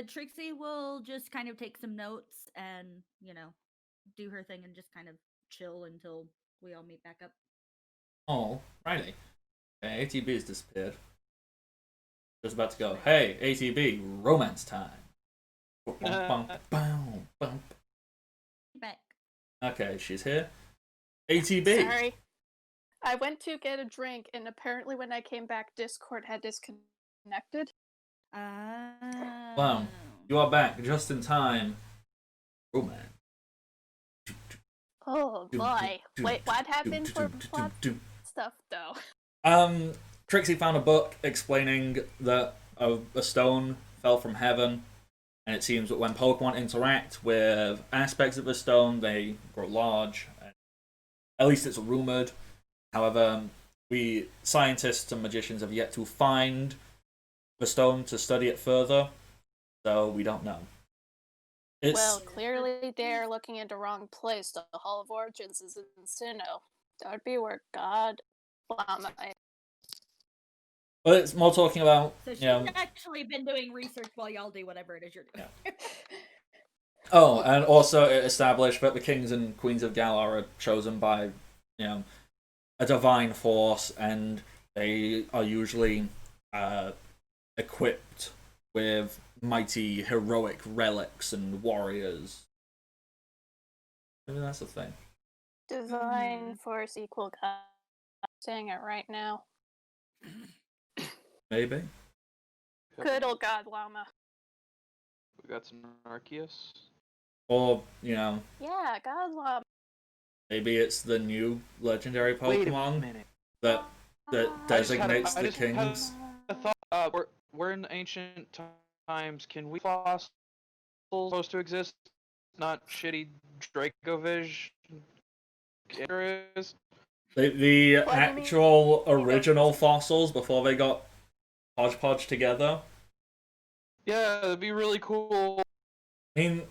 Trixie will just kind of take some notes and, you know, do her thing and just kind of chill until we all meet back up. Oh, righty. Okay, ATB has disappeared. Just about to go, hey, ATB, romance time. Back. Okay, she's here. ATB. Sorry. I went to get a drink, and apparently when I came back, Discord had disconnected. Wow, you are back just in time. Romance. Oh boy. Wait, what happened for plot stuff, though? Trixie found a book explaining that a stone fell from heaven, and it seems that when Pokemon interact with aspects of the stone, they grow large. At least it's rumored. However, we scientists and magicians have yet to find the stone to study it further, so we don't know. Well, clearly they're looking in the wrong place. The Hall of Origins is in Sinnoh. That would be where God Llama is. But it's more talking about, So she's you know, actually been doing research while y'all do whatever it is you're doing. oh, and also it established that the kings and queens of Galar are chosen by, you know, a divine force, and they are usually equipped with mighty heroic relics and warriors. Maybe that's the thing. Divine Force equal God. I'm saying it right now. Maybe. Good old God Llama. We got some Arceus. Or, you know, Yeah, God Llama. maybe it's the new legendary Pokemon that designates the kings. I thought we're in ancient times. Can we fossils supposed to exist? Not shitty Dracovish. The actual original fossils before they got hodgepodge together. Yeah, it'd be really cool. I mean,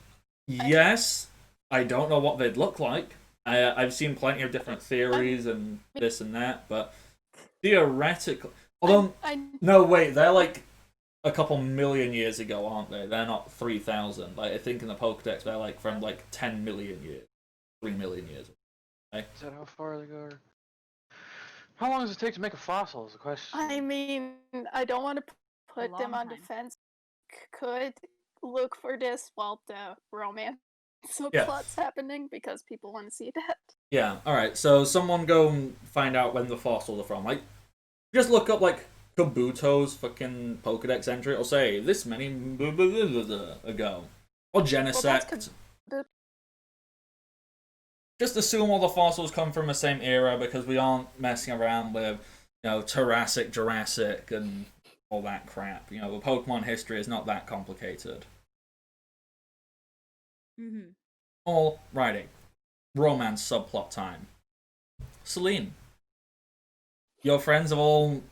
yes, I don't know what they'd look like. I've seen plenty of different theories and this and that, but theoretically, although no, wait, they're like a couple million years ago, aren't they? They're not 3,000. Like I think in the Pokedex, they're like from like 10 million years, 3 million years. Okay? Is that how far they go? How long does it take to make a fossil? Is the question. I mean, I don't want to put them on defense. Could look for this while the romance subplot's happening because people want to see that. Yeah. All right. So someone go and find out when the fossils are from. Like, just look up like Kabuto's fucking Pokedex entry. It'll say this many ago, or Genesect. Well, just assume all the fossils come from the same era because we aren't messing around with, you know, Jurassic, and all that crap. You know, the Pokemon history is not that complicated. Mm-hmm. Alrighty. Romance subplot time. Celine. Your friends have all...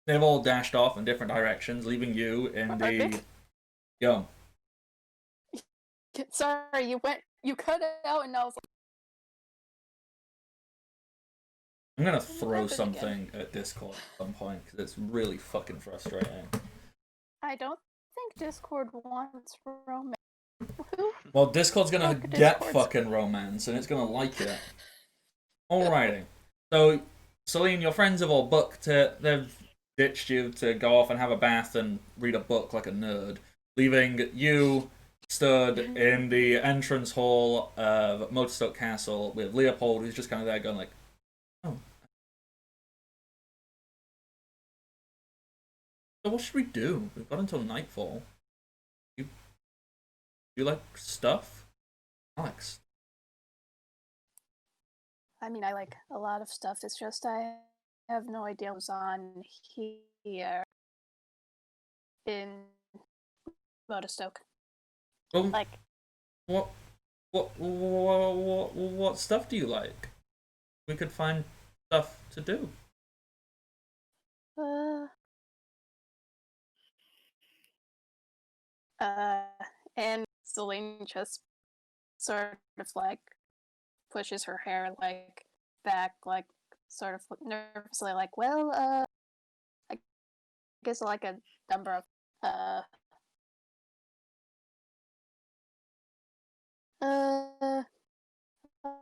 They've all dashed off in different directions, leaving you in the... Yo. Sorry, you cut it out and I was like... I'm gonna throw something at Discord at some point, because it's really fucking frustrating. I don't think Discord wants romance. Well, Discord's gonna get fucking romance, and it's gonna like it. Alrighty. So, Celine, your friends have all booked it. They've ditched you to go off and have a bath and read a book like a nerd, leaving you stood in the entrance hall of Motorstoke Castle with Leopold, who's just kind of there going like, oh. So what should we do? We've got until nightfall. You like stuff? Alex. I mean, I like a lot of stuff. It's just I have no idea what's on here in Motorstoke. Like, what stuff do you like? We could find stuff to do. And Celine just sort of like pushes her hair like back, like sort of nervously, like, well, I guess like a number of oh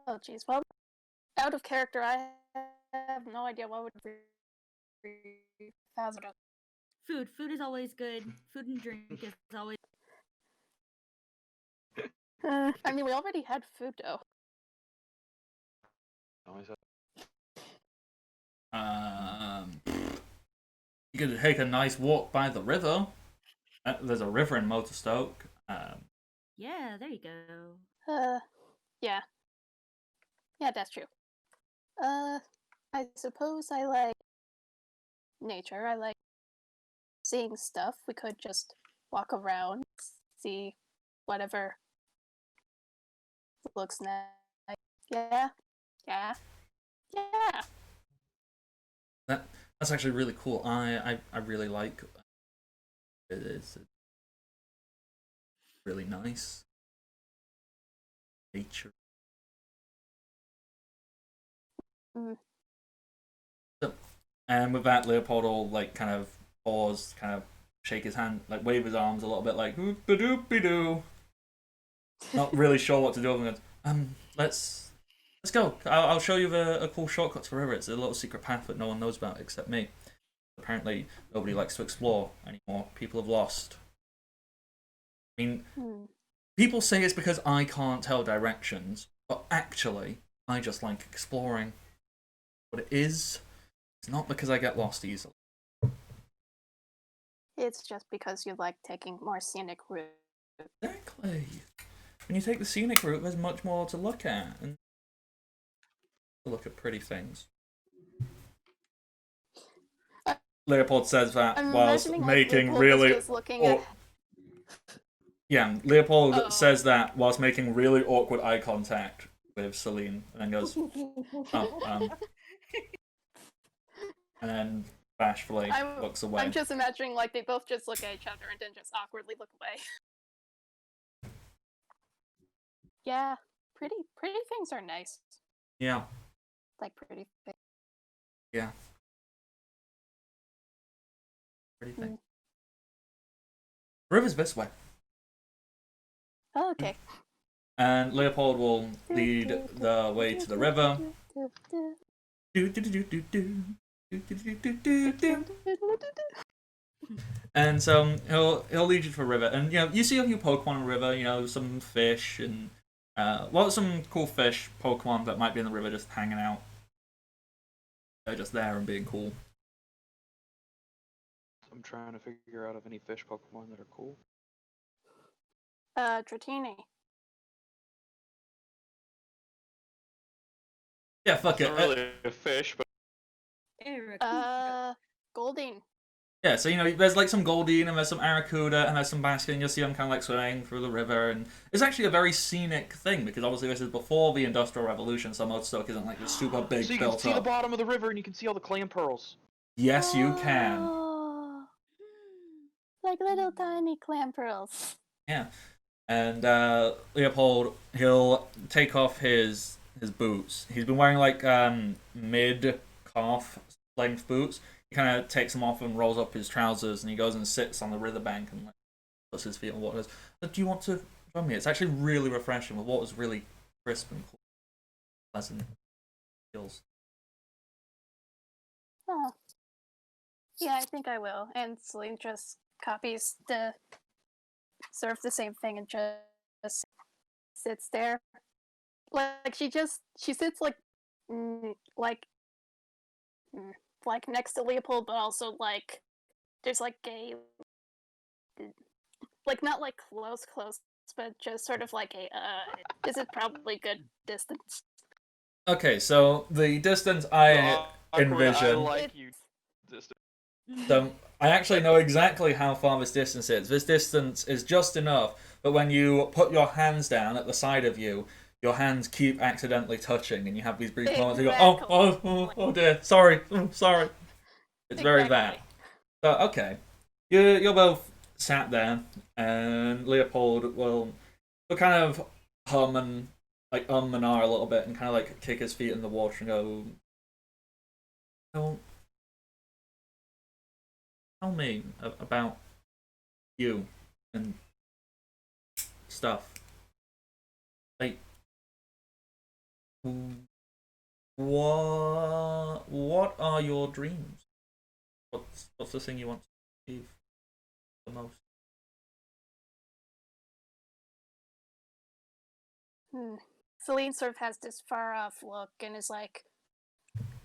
jeez, well, out of character, I have no idea what would be positive. Food is always good. Food and drink is always. I mean, we already had food though. You could take a nice walk by the river. There's a river in Motorstoke. Yeah, there you go. Yeah. Yeah, that's true. I suppose I like nature. I like seeing stuff. We could just walk around, see whatever looks nice. Yeah. That's actually really cool. I really like it. really nice. Nature. So, and with that, Leopold will like kind of pause, kind of shake his hand, like wave his arms a little bit, like "Oop-a-doop-a-doo." Not really sure what to do. Let's go. I'll show you a cool shortcut to the river. It's a little secret path that no one knows about except me. Apparently, nobody likes to explore anymore. People have lost. I mean, people say it's because I can't tell directions, but actually, I just like exploring. What it is, it's not because I get lost easily. It's just because you like taking more scenic route. Exactly. When you take the scenic route, there's much more to look at, and to look at pretty things. Leopold says that I'm whilst imagining, making Leopold really. is just looking at... Yeah, Leopold says that whilst making really awkward eye contact with Celine, and then goes, and then bashfully looks away. I'm just imagining like they both just look at each other and then just awkwardly look away. Yeah, pretty things are nice. Yeah. Like pretty things. Yeah. Pretty things. River's this way. Oh, okay. And Leopold will lead the way to the river. And so he'll lead you to a river, and you see a few Pokemon in the river. Some fish and some cool fish Pokemon that might be in the river just hanging out. They're just there and being cool. I'm trying to figure out if any fish Pokemon that are cool. Dratini. Yeah, fuck it. Not really a fish, but Goldeen. Yeah, so there's like some Goldeen and there's some Arrokuda and there's some Baskin. You'll see them kind of like swimming through the river, and it's actually a very scenic thing because obviously this is before the Industrial Revolution, so Modestoke isn't like this super big so you built can see up. the bottom of the river and you can see all the clam pearls. Yes, you can. Oh, like little tiny clam pearls. Yeah, and Leopold, he'll take off his boots. He's been wearing like mid calf length boots. He kind of takes them off and rolls up his trousers, and he goes and sits on the riverbank and like puts his feet on water. Do you want to join me? It's actually really refreshing. The water's really crisp and cool, pleasant. Feels. Oh. Yeah, I think I will. And Celine just copies the the same thing and just sits there. Like she sits like next to Leopold, but also like there's like like not like close, but just sort of like this is probably good distance. Okay, so the distance I envision. I like you. So I actually know exactly how far this distance is. This distance is just enough, but when you put your hands down at the side of you, your hands keep accidentally touching, and you have these brief moments. You go, oh dear, sorry. It's very bad. So okay, you're both sat there, and Leopold will kind of hum and and ah a little bit, and kind of like kick his feet in the water and go, "Don't tell me about you and stuff. Like, what are your dreams? What's the thing you want to achieve the most?" Celine sort of has this far off look and is like,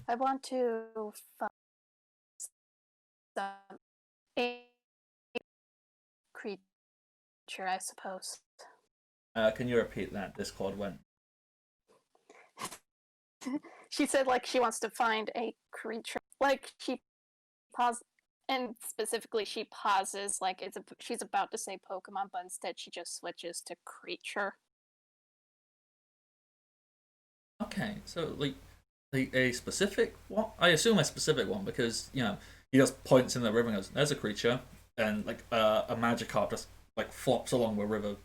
I want to find a creature, I suppose. Can you repeat that? Discord went. She said like she wants to find a creature. Like she pauses, and specifically she pauses like she's about to say Pokemon, but instead she just switches to creature. Okay, so like a specific one? I assume a specific one because he just points in the river and goes, "There's a creature," and like a Magikarp just like flops along the river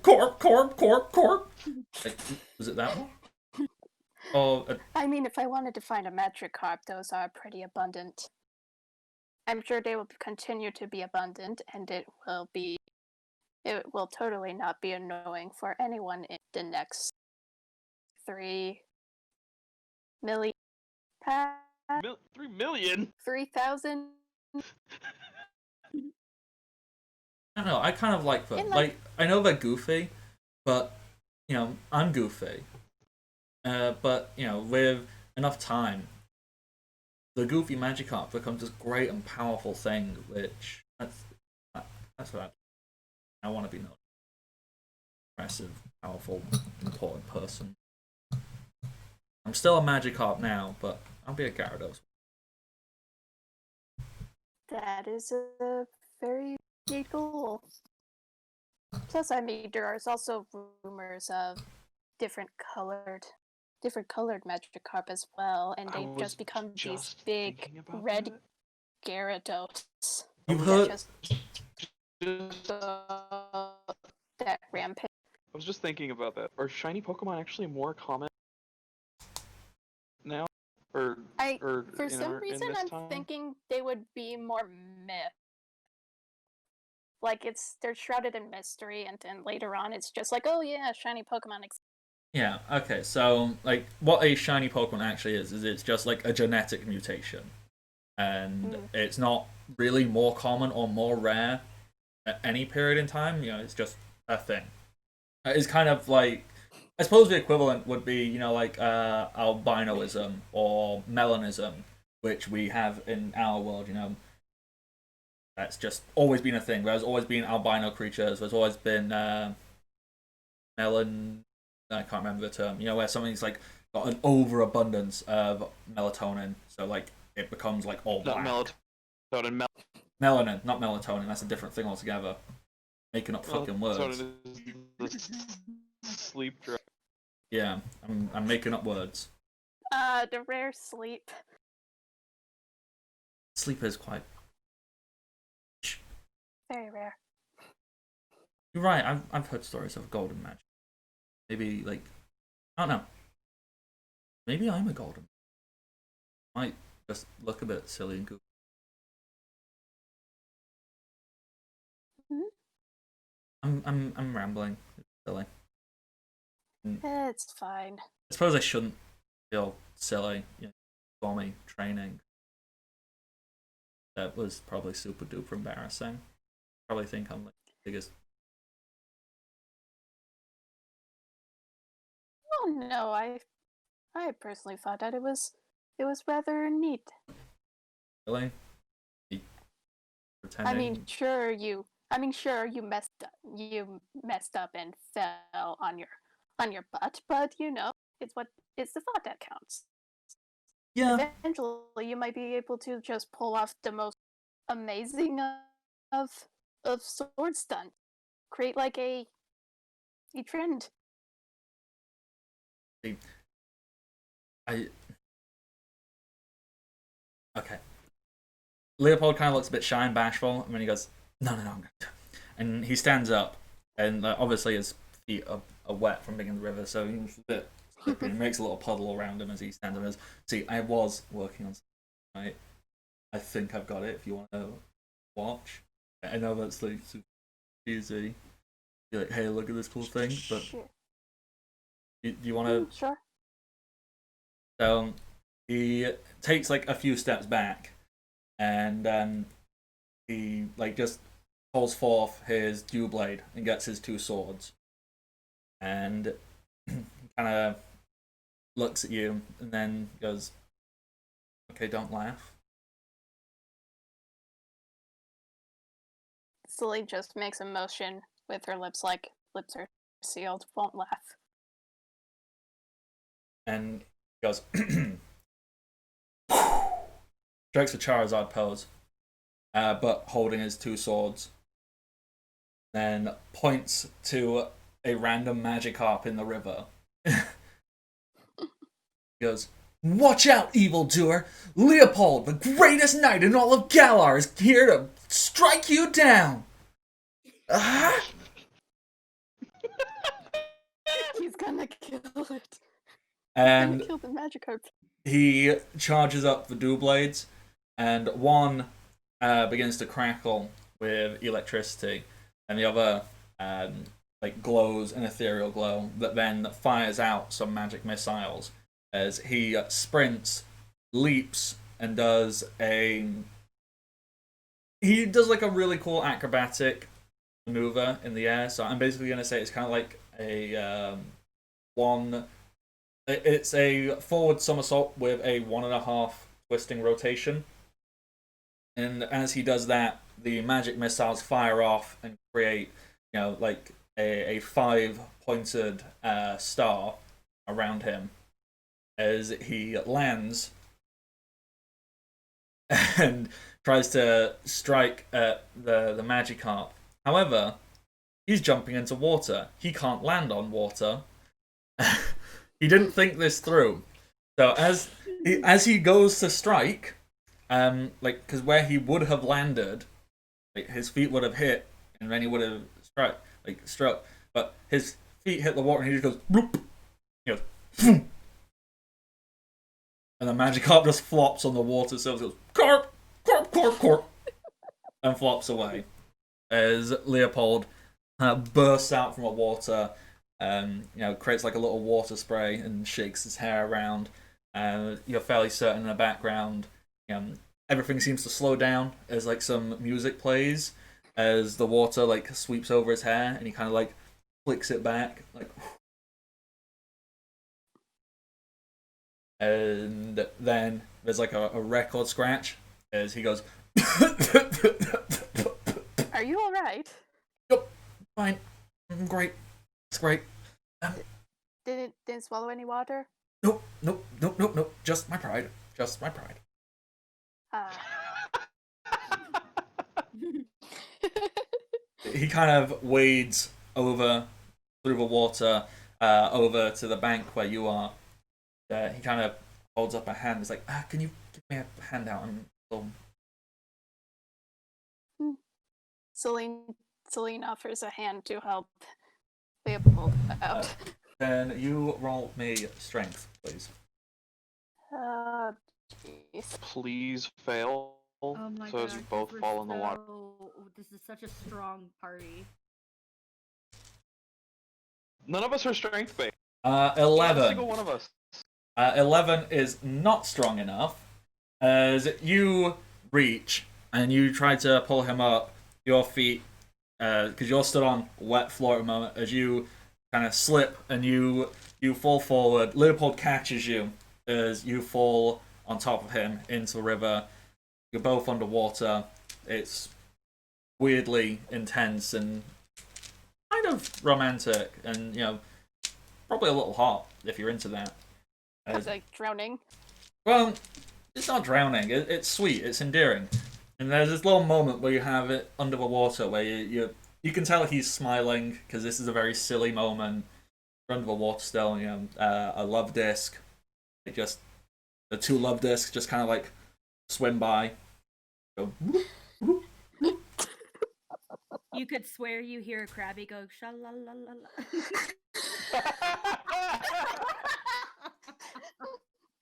Corp. Like, was it that one? Oh, I mean, if I wanted to find a Magikarp, those are pretty abundant. I'm sure they will continue to be abundant, and it will totally not be annoying for anyone in the next 3,000,000 3 million? 3,000. I don't know. I kind of like them. In, Like, I know they're goofy, but you know, I'm goofy. But you know, with enough time, the goofy Magikarp becomes this great and powerful thing. Which that's what I want to be known. Impressive, powerful, important person. I'm still a Magikarp now, but I'll be a Gyarados. That is a very neat goal. Plus, I mean, there are also rumors of different colored Magikarp as well, and they've just become these big red that. Gyarados. You've that heard? just that rampage. I was just thinking about that. Are shiny Pokemon actually more common now? Or For in some our, in reason, this I'm time? thinking they would be more myth. Like they're shrouded in mystery, and then later on, it's just like, oh yeah, shiny Pokemon. Yeah. Okay. So, like, what a shiny Pokemon actually is it's just like a genetic mutation, and it's not really more common or more rare at any period in time. You know, it's just a thing. It's kind of like, I suppose the equivalent would be, you know, like albinoism or melanism, which we have in our world. You know, that's just always been a thing. There's always been albino creatures. There's always been melan. I can't remember the term. You know, where something's like got an overabundance of melatonin, so like it becomes like all black. Not melatonin. Melanin, not melatonin. That's a different thing altogether. Making up fucking words. Sleep drug. Yeah, I'm making up words. The rare sleep. Sleep is quite. Very rare. You're right. I've heard stories of golden magic. Maybe like, I don't know. Maybe I'm a golden. Might just look a bit silly and goofy. I'm rambling. It's silly. It's fine. I suppose I shouldn't feel silly. You know, for me training. That was probably super duper embarrassing. Probably think I'm like the biggest. Oh no, I personally thought that it was rather neat. Really? Pretending. I mean, sure you messed up and fell on your butt, but you know, it's the thought that counts. Yeah. Eventually, you might be able to just pull off the most amazing of sword stunt. Create like a trend. Okay. Leopold kind of looks a bit shy and bashful, and then he goes, "No, I'm going to." And he stands up, and obviously his feet are wet from being in the river, so he's a bit slippery. He makes a little puddle around him as he stands up. And goes, "See, I was working on something, right? I think I've got it. If you want to watch, I know that's like super easy. Be like, hey, look at this cool thing, but Sure. do you want to?" Sure. So he takes like a few steps back, and then he like just pulls forth his dew blade and gets his two swords, and kind of looks at you, and then goes, "Okay, don't laugh." Celine just makes a motion with her lips, like lips are sealed, won't laugh. And he goes, strikes a Charizard pose, but holding his two swords. Then points to a random Magikarp in the river. He goes, "Watch out, evildoer! Leopold, the greatest knight in all of Galar, is here to strike you down!" Ah! He's gonna kill it. He's And gonna kill the Magikarp. he charges up the dual blades, and one begins to crackle with electricity, and the other like glows an ethereal glow that then fires out some magic missiles as he sprints, leaps, and does like a really cool acrobatic maneuver in the air. So I'm basically going to say it's kind of like a it's a forward somersault with a 1.5 twisting rotation. And as he does that, the magic missiles fire off and create, like a 5-pointed star around him as he lands and tries to strike at the Magikarp. However, he's jumping into water. He can't land on water. He didn't think this through. So as he goes to strike, because where he would have landed, like his feet would have hit, and then he would have struck. But his feet hit the water, and he just goes bloop. He goes, phoom. And the Magikarp just flops on the water surface, goes carp, carp, carp, carp, and flops away as Leopold bursts out from the water. Creates like a little water spray and shakes his hair around. You're fairly certain in the background, everything seems to slow down as like some music plays as the water like sweeps over his hair, and he kind of like flicks it back, like. And then there's like a record scratch as he goes. Are you all right? Yep, fine, great, it's great. Didn't swallow any water? Nope. Just my pride. He kind of wades over through the water, over to the bank where you are. He kind of holds up a hand. He's like, "Can you give me a hand out?" Celine offers a hand to help Leopold out. Then you roll me strength, please. Jeez. Please fail. Oh my so as you both fall in the water. This is such a strong party. None of us are strength based. 11. Not a single one of us. 11 is not strong enough. As you reach and you try to pull him up, your feet, because you're stood on wet floor at the moment, as you kind of slip and you fall forward. Leopold catches you as you fall on top of him into the river. You're both underwater. It's weirdly intense and kind of romantic, and probably a little hot if you're into that. It's like drowning. Well, it's not drowning. It's sweet. It's endearing. And there's this little moment where you have it under the water where you can tell he's smiling because this is a very silly moment. You're under the water still, a love disc. The two love discs just kind of like swim by. Go. You could swear you hear a Krabby go sha-la-la-la-la.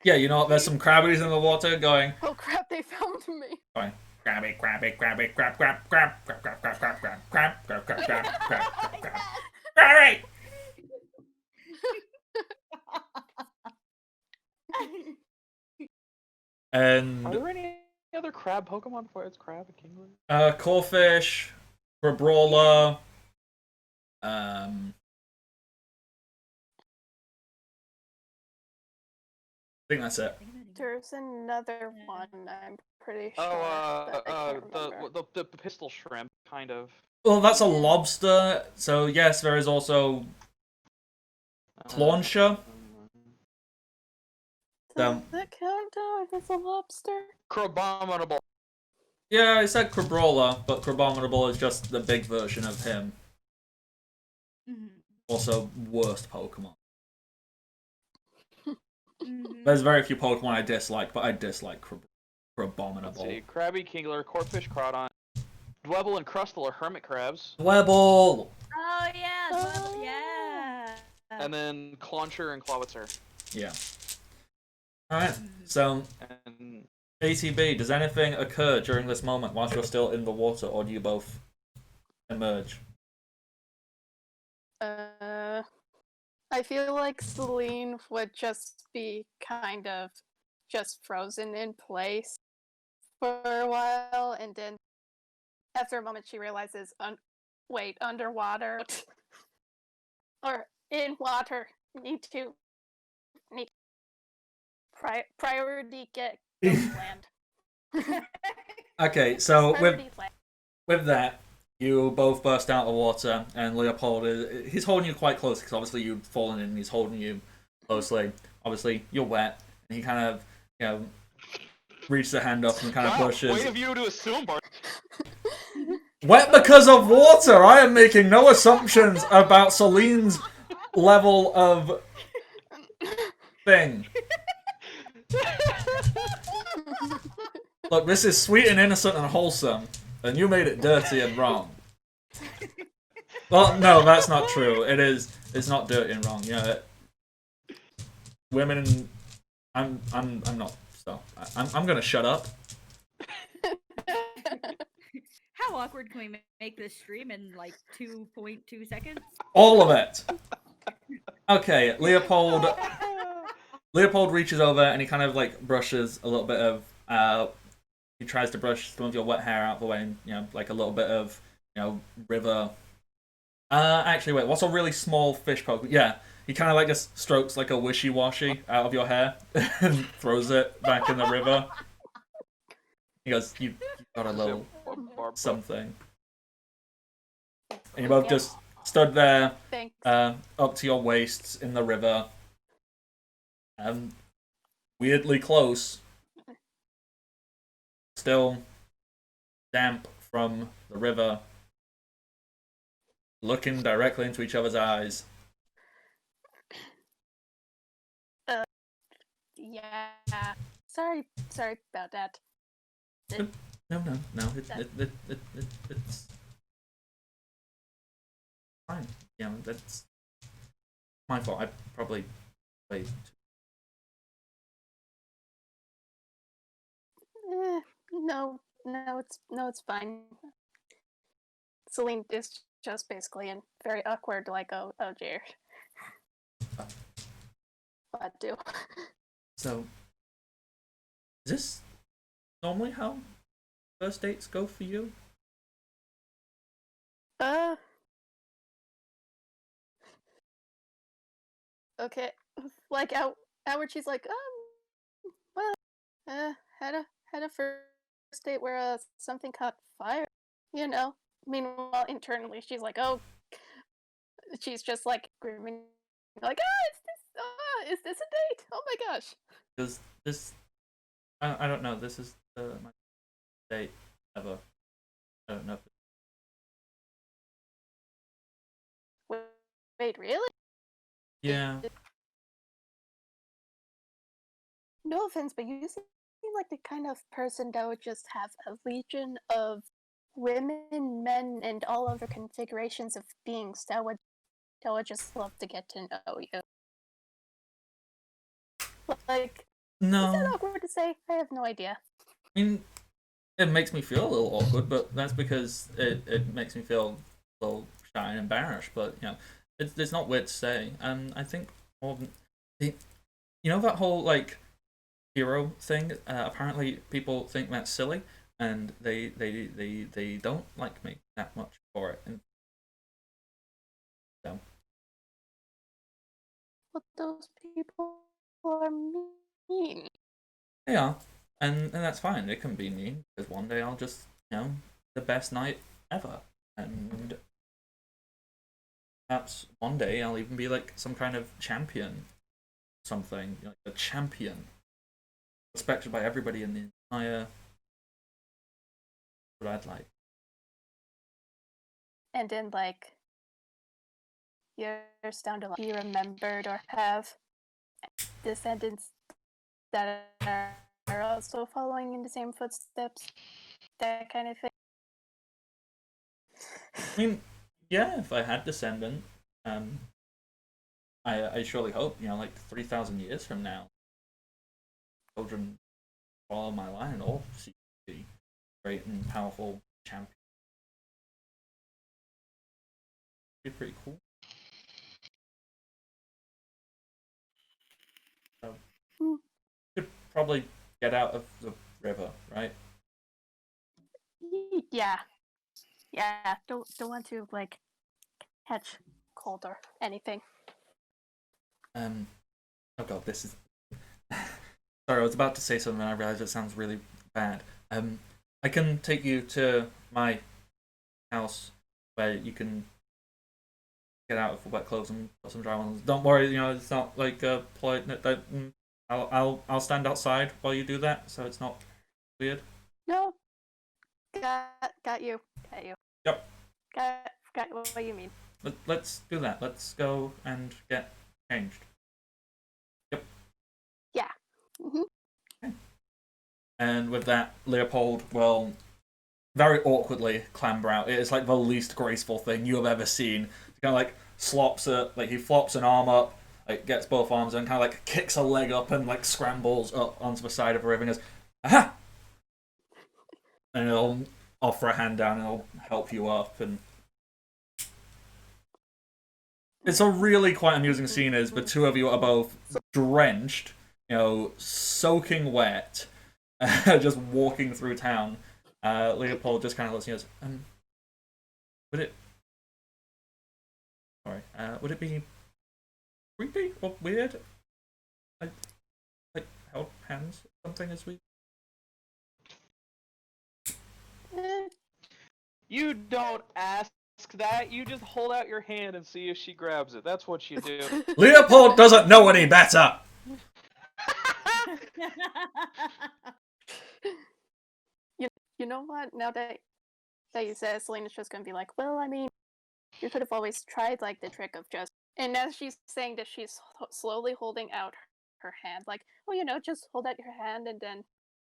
Yeah, there's some crabbies in the water going. Oh crap! They found me. Going. Crabby, crab, crab, crab, crab, crab, crab, crab, crab, crab, crab, crab, crab, crab, crab, crab, crab. Crabby! And Are there any other crab Pokemon besides Crab and Kingler? Corfish, Crabrawler, I think that's it. There's another one. I'm pretty sure. Oh, but I can't remember. the pistol shrimp, kind of. Well, that's a lobster. So yes, there is also Clauncher. Does that count as a lobster? Crabominable. Yeah, I said Crabrawler, but Crabominable is just the big version of him. Also, worst Pokemon. There's very few Pokemon I dislike, but I dislike Crabominable. Let's see. Krabby, Kingler, Corphish, Crawdon, Dwebble, and Crustle are hermit crabs. Dwebble! Oh yeah, yeah. And then Clauncher and Clawitzer. Yeah. Alright, so And ATB, does anything occur during this moment whilst you're still in the water, or do you both emerge? I feel like Celine would just be kind of just frozen in place for a while, and then after a moment she realizes, wait, underwater or in water, need priority get land. Okay, so Priority land. with that, you both burst out of the water, and Leopold he's holding you quite close because obviously you've fallen in, and he's holding you closely. Obviously, you're wet, and he kind of reaches a hand up and kind of pushes. Way of you to assume, Bart. Wet because of water. I am making no assumptions about Celine's level of thing. Look, this is sweet and innocent and wholesome, and you made it dirty and wrong. Well, no, that's not true. It is. It's not dirty and wrong. Yeah, women. I'm not. So I'm gonna shut up. How awkward can we make this stream in like 2.2 seconds? All of it. Okay, Leopold reaches over and he kind of like brushes a little bit of. He tries to brush some of your wet hair out of the way, and like a little bit of river. Actually, wait. What's a really small fish poke? Yeah, he kind of like just strokes like a wishy-washy out of your hair and throws it back in the river. He goes, "You got a little something," and you both just stood there, up to your waists in the river, weirdly close, still damp from the river, looking directly into each other's eyes. Yeah. Sorry about that. No. It's fine. Yeah, that's my fault. I probably played. No, it's fine. Celine is just basically in very awkward, like, oh dear. What do? So, is this normally how first dates go for you? Okay. Like, Howard, she's like, well, had a first date where something caught fire, you know. Meanwhile, internally, she's like, oh, she's just like screaming, like, is this a date? Oh my gosh. Because this, I don't know. This is my date ever. I don't know. Wait, really? Yeah. No offense, but you seem like the kind of person that would just have a legion of women, men, and all other configurations of beings that would just love to get to know you. Like, No. Is that awkward to say? I have no idea. I mean, it makes me feel a little awkward, but that's because it makes me feel a little shy and embarrassed. But it's not weird to say. And I think more than that whole like hero thing. Apparently, people think that's silly, and they don't like me that much for it. And so, But those people are mean. yeah, and that's fine. It can be mean because one day I'll just the best night ever, and perhaps one day I'll even be like some kind of champion, something like a champion, respected by everybody in the entire. What I'd like. And then, like, years down the line, be remembered or have descendants that are also following in the same footsteps, that kind of thing. I mean, yeah, if I had descendant, I surely hope, like 3,000 years from now, children follow my line and all see the great and powerful champion. Be pretty cool. So, could probably get out of the river, right? Yeah. Yeah. Don't want to like catch cold or anything. Oh god, this is. Sorry, I was about to say something and I realized it sounds really bad. I can take you to my house where you can get out of wet clothes and put some dry ones. Don't worry, it's not like a polite. I'll stand outside while you do that, so it's not weird. No. Got you. Yep. Got what you mean. Let's do that. Let's go and get changed. Yep. Yeah. Mm-hmm. Okay. And with that, Leopold will very awkwardly clamber out. It is like the least graceful thing you have ever seen. He kind of like slops it, like he flops an arm up, like gets both arms and kind of like kicks a leg up and like scrambles up onto the side of the river and goes, aha! And he'll offer a hand down and he'll help you up. And it's a really quite amusing scene as the two of you are both drenched, soaking wet, just walking through town. Leopold just kind of looks at you and goes, would it... Sorry, would it be creepy or weird? Like held hands or something as we... You don't ask that. You just hold out your hand and see if she grabs it. That's what you do. Leopold doesn't know any better! You know what? Now that you said, Selena's just gonna be like, well, I mean, you could have always tried like the trick of just. And as she's saying that, she's slowly holding out her hand, like, oh, just hold out your hand and then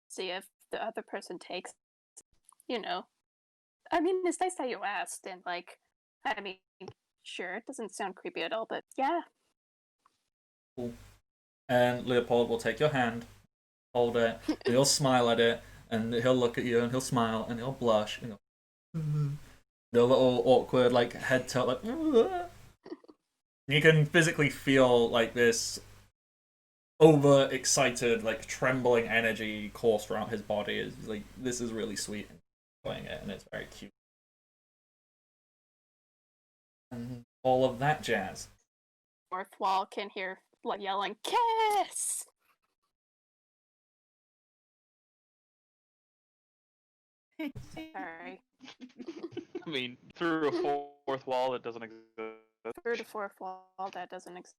see if the other person takes. I mean, it's nice that you asked, and like, I mean, sure, it doesn't sound creepy at all, but yeah. Cool. And Leopold will take your hand, hold it, and he'll smile at it, and he'll look at you, and he'll smile, and he'll blush, and the little awkward, like, head tilt, like, you can physically feel, like, this overexcited, like, trembling energy course throughout his body. Is like, this is really sweet and enjoying it, and it's very cute. And all of that jazz. Fourth wall can hear like yelling, kiss! Sorry. I mean, through a fourth wall that doesn't exist. Through the fourth wall that doesn't exist.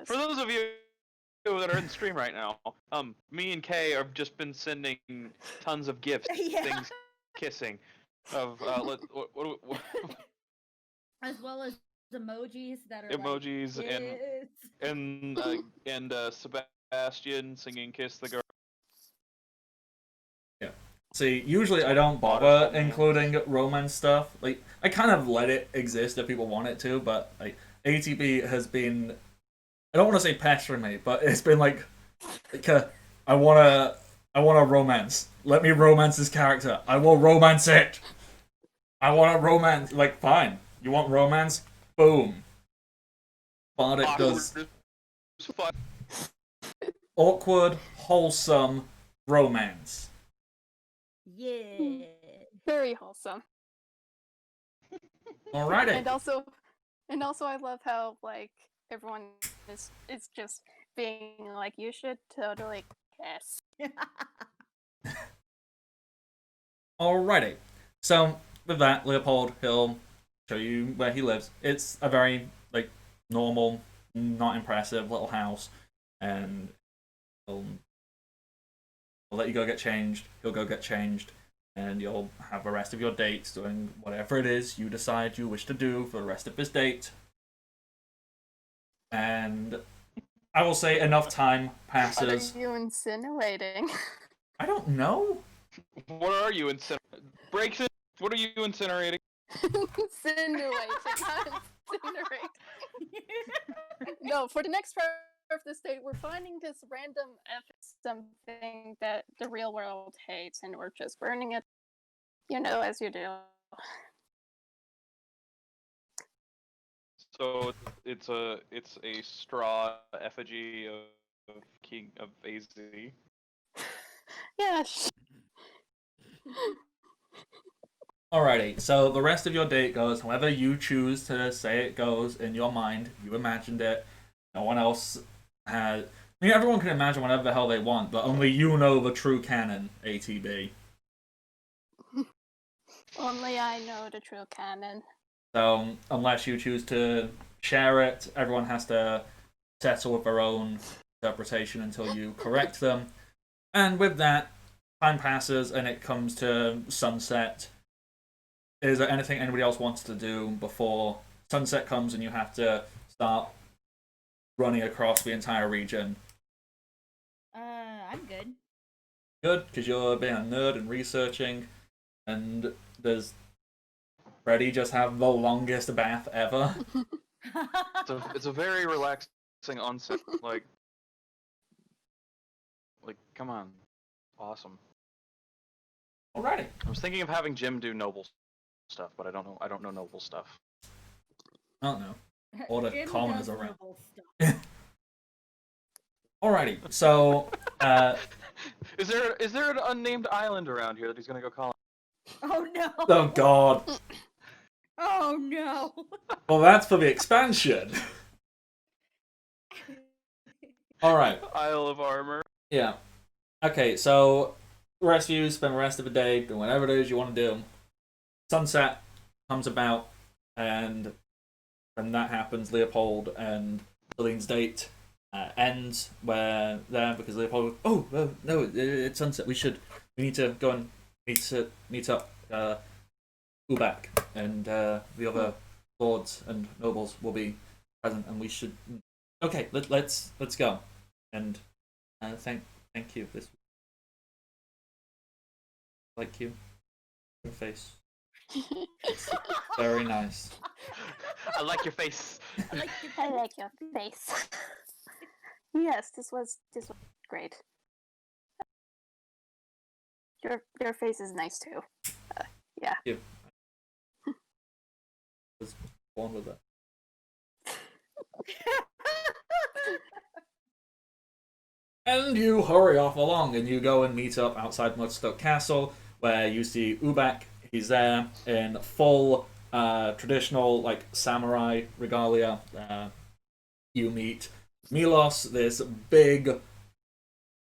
For those of you that are in stream right now, me and Kay have just been sending tons of gifts, things kissing, of what as well as emojis that are emojis like, and Sebastian singing "Kiss the Girl." Yeah. See, usually I don't bother including romance stuff. Like, I kind of let it exist if people want it to, but like ATB has been, I don't want to say pestering me, but it's been like I want a romance. Let me romance this character. I will romance it. I want a romance. Like, fine. You want romance? Boom. Bardic does awkward, wholesome romance. yeah. Very wholesome. Alrighty. And also I love how like everyone is just being like, you should totally kiss. Alrighty. So with that, Leopold, he'll show you where he lives. It's a very like normal, not impressive little house, and he'll let you go get changed. He'll go get changed, and you'll have the rest of your date doing whatever it is you decide you wish to do for the rest of this date. And I will say enough time passes. What are you insinuating? I don't know. What are you incinerating? Breaks it. What are you incinerating? Insinuating. incinerate. No, for the next part of this day, we're finding this random something that the real world hates, and we're just burning it, as you do. So it's a straw effigy of King of AZ. Yes. Alrighty, so the rest of your day goes however you choose to say it goes in your mind. You imagined it. No one else had. I mean, everyone can imagine whatever the hell they want, but only you know the true canon, ATB. Only I know the true canon. So, unless you choose to share it, everyone has to settle with their own interpretation until you correct them. And with that, time passes and it comes to sunset. Is there anything anybody else wants to do before sunset comes and you have to start running across the entire region? I'm good. Good, because you're being a nerd and researching, and does Freddy just have the longest bath ever? It's a very relaxing onset. Like, come on, awesome. Alrighty. I was thinking of having Jim do noble stuff, but I don't know. I don't know noble stuff. I don't know. All the Jim commoners does around. noble stuff. Alrighty, so Is there an unnamed island around here that he's gonna go colonize? Oh no! oh god. Oh no! Well, that's for the expansion. Alright. Isle of Armor. Yeah. Okay, so the rest of you spend the rest of the day doing whatever it is you want to do. Sunset comes about, and when that happens, Leopold and Celine's date ends where there because Leopold. Oh no, it's sunset. We need to go and meet up. Ubak and the other lords and nobles will be present, and we should. Okay, let's go. And thank you. This like you. Your face. It's very nice. I like your face. I like your face. Yes, this was great. Your face is nice too. Yeah. Thank you. I was born with it. And you hurry off along, and you go and meet up outside Mudstuck Castle, where you see Ubak. He's there in full traditional like samurai regalia. You meet Milos, this big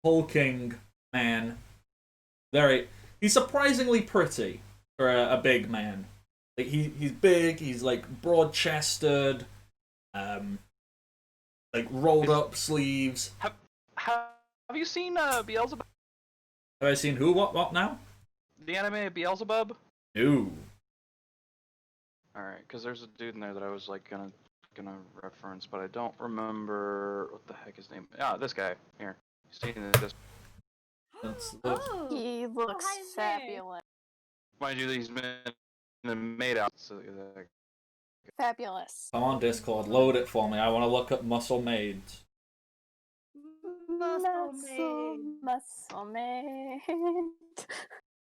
hulking man. He's surprisingly pretty for a big man. Like he's big. He's like broad chested, like rolled up sleeves. Have you seen Beelzebub? Have I seen who? What now? The anime Beelzebub? No. Alright, because there's a dude in there that I was like gonna reference, but I don't remember what the heck his name. Ah, this guy here. He's seen this. Oh, He looks hi there. fabulous. Mind you, he's been made out. So Fabulous. Come on, Discord, load it for me. I want to look up muscle maids. Muscle maid.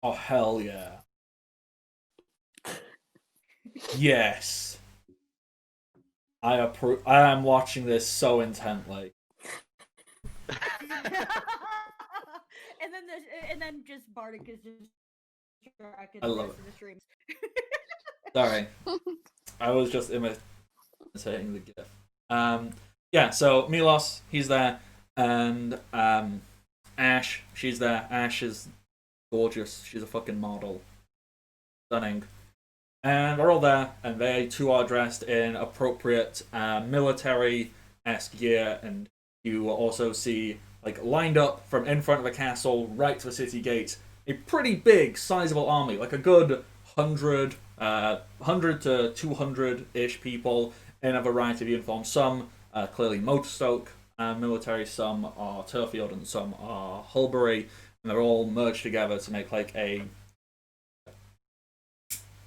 Oh hell yeah! Yes, I approve. I am watching this so intently. and then just Bardic is just tracking I the love rest of the streams. Sorry, I was just imitating the gif. Yeah. So Milos, he's there, and Ash, she's there. Ash is gorgeous. She's a fucking model, stunning. And they're all there, and they too are dressed in appropriate military-esque gear, and you will also see, like, lined up from in front of the castle, right to the city gate, a pretty big, sizable army, like a good 100 to 200-ish people in a variety of uniforms. Some clearly Motorstoke military, some are Turfield, and some are Hulbury, and they're all merged together to make, like, a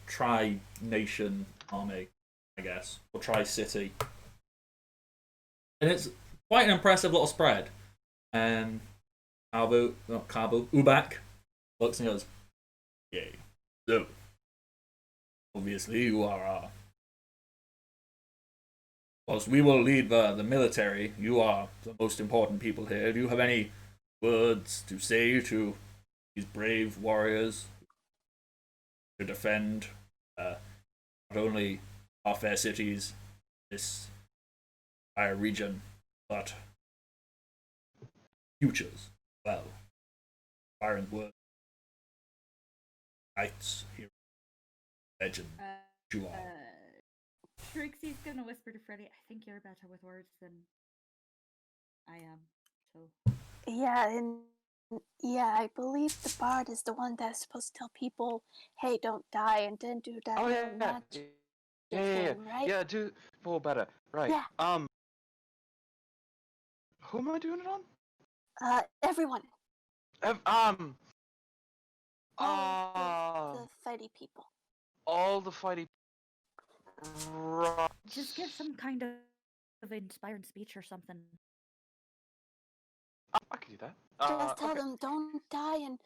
tri-nation army, I guess, or Tri-City. And it's quite an impressive little spread. And Ubak looks and goes, "Yay. So, obviously you are, whilst we will lead the military, you are the most important people here. Do you have any words to say to these brave warriors to defend not only our fair cities, this entire region, but futures? Well, Byron's words, knights, heroes, legends, you are." Trixie's gonna whisper to Freddy, I think you're better with words than I am, so. Yeah, and yeah, I believe the bard is the one that's supposed to tell people, hey, don't die, and then do that little magic thing, right? Yeah, do well better. Right. Yeah. Who am I doing it on? Everyone. All The fighty people. all the fighting. Right. Just give some kind of inspiring speech or something. I can do that. Just tell them, don't die and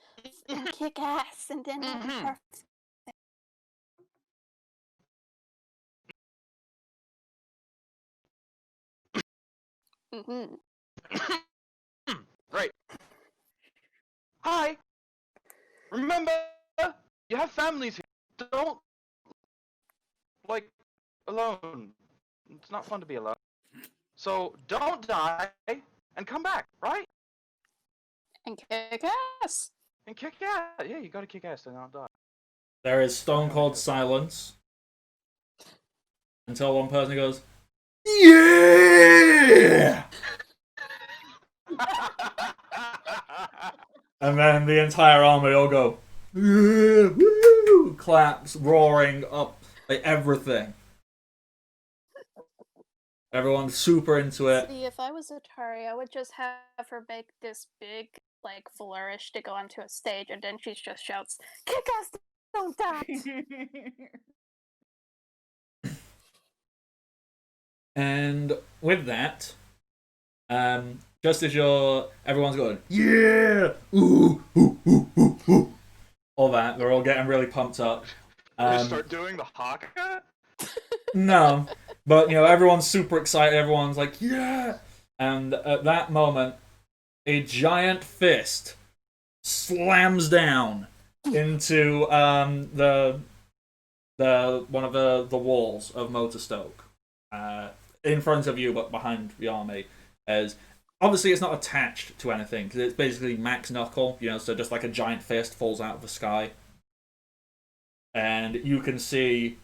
kick ass, and then that'll be perfect. Right. Hi. Remember, you have families here. Don't like alone. It's not fun to be alone. So don't die and come back, right? And kick ass. And kick ass. Yeah, you gotta kick ass and not die. There is stone cold silence until one person goes, "Yeah!" And then the entire army all go, "Yeah, woo!" Claps, roaring up, like everything. Everyone's super into it. See, if I was Atari, I would just have her make this big, like, flourish to go onto a stage, and then she just shouts, kick ass, don't die! And with that, just as everyone's going, "Yeah, ooh, ooh, ooh, ooh, ooh," all that, they're all getting really pumped up. Start doing the haka? No, but everyone's super excited. Everyone's like, "Yeah!" And at that moment, a giant fist slams down into the one of the walls of Motorstoke, in front of you, but behind the army. As obviously it's not attached to anything because it's basically max knuckle, so just like a giant fist falls out of the sky, and you can see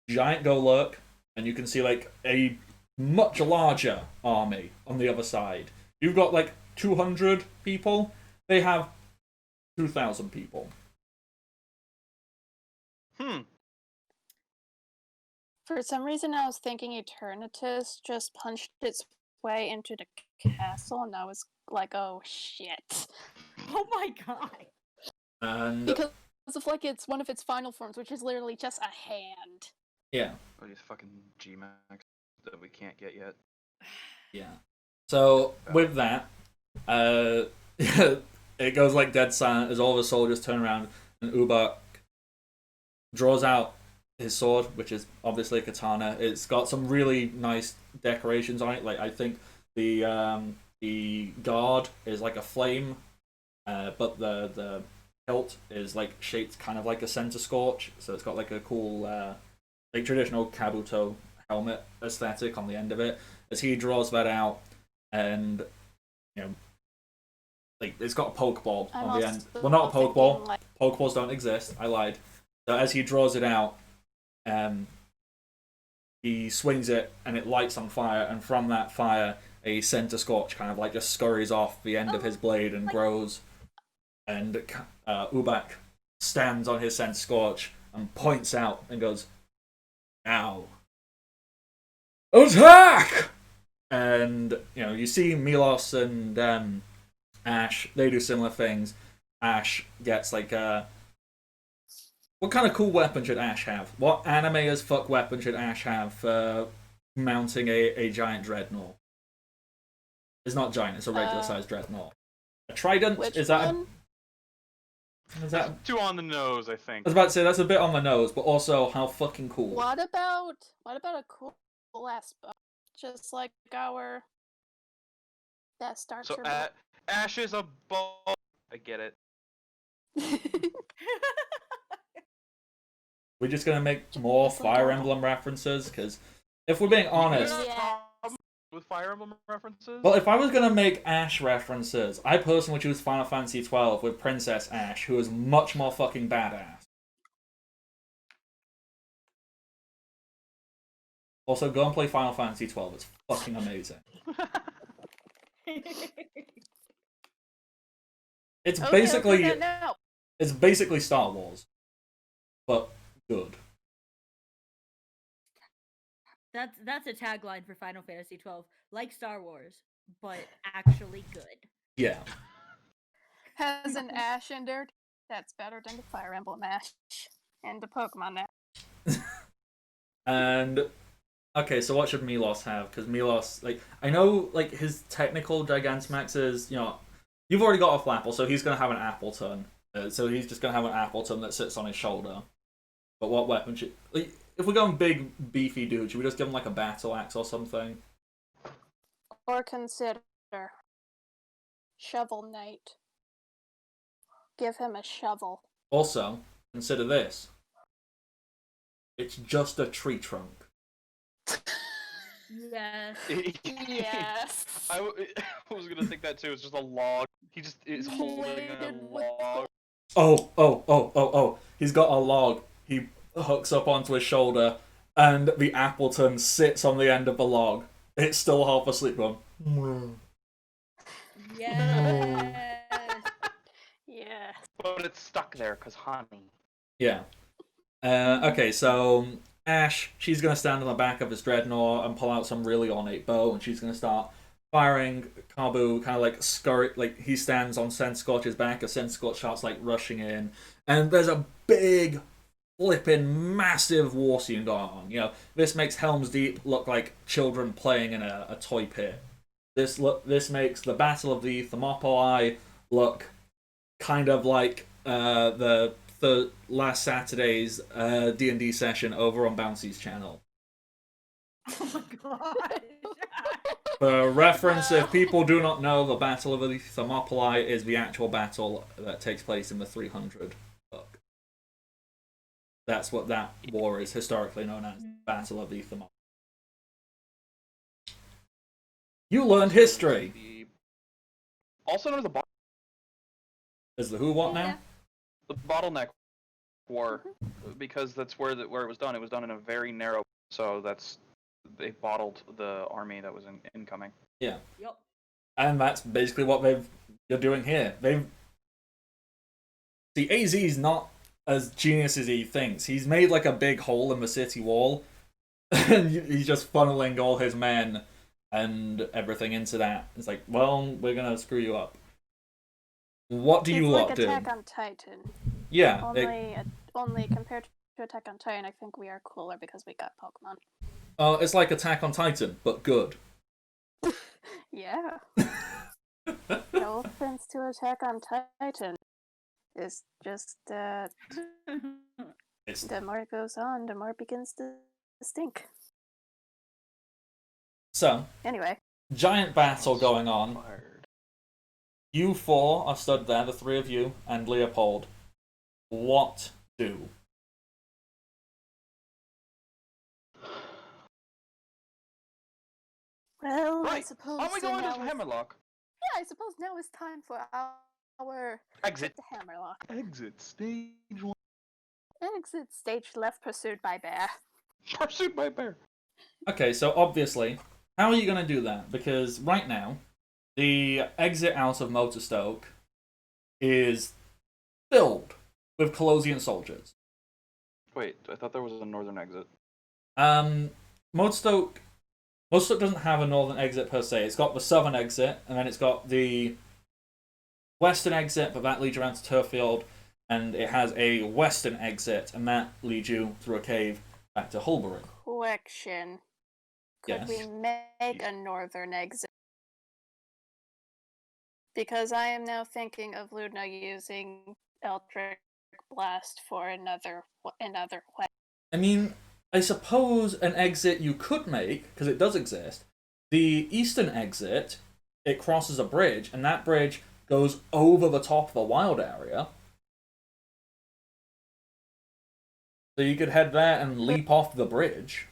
giant Golurk, and you can see like a much larger army on the other side. You've got like 200 people. They have 2,000 people. For some reason, I was thinking Eternatus just punched its way into the castle, and I was like, oh shit. Oh my god! And because of like it's one of its final forms, which is literally just a hand. yeah. Oh, these fucking G-Max that we can't get yet. Yeah. So with that, it goes like dead silent as all the soldiers turn around, and Ubak draws out his sword, which is obviously a katana. It's got some really nice decorations on it. Like I think the guard is like a flame, but the hilt is like shaped kind of like a center scorch. So it's got like a cool like traditional kabuto helmet aesthetic on the end of it. As he draws that out, and like it's got a pokeball on the end. Well, not a pokeball. Like... Pokeballs don't exist. I lied. So as he draws it out, he swings it and it lights on fire, and from that fire, a center scorch kind of like just scurries off the end of his blade and grows. And Ubak stands on his center scorch and points out and goes, "Now, attack!" And you see Milos and Ash. They do similar things. Ash gets like What kind of cool weapon should Ash have? What anime as fuck weapon should Ash have for mounting a giant dreadnought? It's not giant, it's a regular sized dreadnought. A trident? Which Is that one? is that Too on the nose, I I think. was about to say that's a bit on the nose, but also how fucking cool. What about a cool ass bow? Just like our that starter So bow. Ash is a ball. I get it. We're just gonna make more Just like Fire our- Emblem references, because if we're being honest, Yeah. With Fire Emblem references? well, if I was gonna make Ash references, I personally would choose Final Fantasy XII with Princess Ash, who is much more fucking badass. Also, go and play Final Fantasy XII. It's fucking amazing. It's Okay, basically okay, no. it's basically Star Wars, but good. That's a tagline for Final Fantasy 12, like Star Wars, but actually good. Yeah. Has an Ash in there that's better than the Fire Emblem Ash and the Pokemon Ash. And okay, so what should Milos have? Because Milos, like, I know, like, his technical Gigantamax is, you've already got a Flapple, so he's gonna have an Appleton. So he's just gonna have an Appleton that sits on his shoulder. But what weapon should, like, if we're going big beefy dude, should we just give him like a battle axe or something? Or consider Shovel Knight. Give him a shovel. Also, consider this. It's just a tree trunk. Yes. Yes. I was gonna think that too. It's just a log. He just is holding a Weighted with log. Oh. He's got a log. He hooks up onto his shoulder, and the Appleton sits on the end of the log. It's still half asleep, going. Yes. Yes. But it's stuck there because honey. Yeah. Okay, so Ash, she's gonna stand on the back of his dreadnought and pull out some really ornate bow, and she's gonna start firing. Kabu kind of like scurry, like he stands on Senscorch's back as Senscorch starts like rushing in, and there's a big, flipping, massive war scene going on. This makes Helm's Deep look like children playing in a toy pit. This makes the Battle of the Thermopylae look kind of like the last Saturday's D&D session over on Bouncy's channel. Oh my god. For reference, if people do not know, the Battle of the Thermopylae is the actual battle that takes place in the 300 book. That's what that war is historically known as, the Battle of the Thermopylae. You learned history! Also known as the Is the who what now? the bottleneck war, because that's where it was done. It was done in a very narrow, so they bottled the army that was incoming. Yeah. Yep. And that's basically what they're doing here. The AZ's not as genius as he thinks. He's made like a big hole in the city wall, and he's just funneling all his men and everything into that. It's like, well, we're gonna screw you up. What do you lot like do? Attack on Titan. Yeah. Only compared to Attack on Titan, I think we are cooler because we got Pokemon. It's like Attack on Titan, but good. Yeah. No offense to Attack on Titan. It's just that the more it goes on, the more it begins to stink. So, Anyway. giant battle going on. You four are stood there, the three of you, and Leopold. What do? Well, I Right. suppose. Are we going to now is- Hammerlock? Yeah, I suppose now is time for our Exit. to Hammerlock. Exit stage 1. Exit stage left, pursued by bear. Pursued by bear. Okay, so obviously, how are you going to do that? Because right now, the exit out of Motorstoke is filled with Colosian soldiers. Wait, I thought there was a northern exit. Motorstoke doesn't have a northern exit per se. It's got the southern exit, and then it's got the western exit, but that leads around to Turffield. and it has a western exit, and that leads you through a cave back to Hulbury. Question. Could Yes. we make a northern exit? Because I am now thinking of Luna using Eldritch Blast for another way. I mean, I suppose an exit you could make, because it does exist. The eastern exit, it crosses a bridge, and that bridge goes over the top of the wild area. So you could head there and leap off the bridge.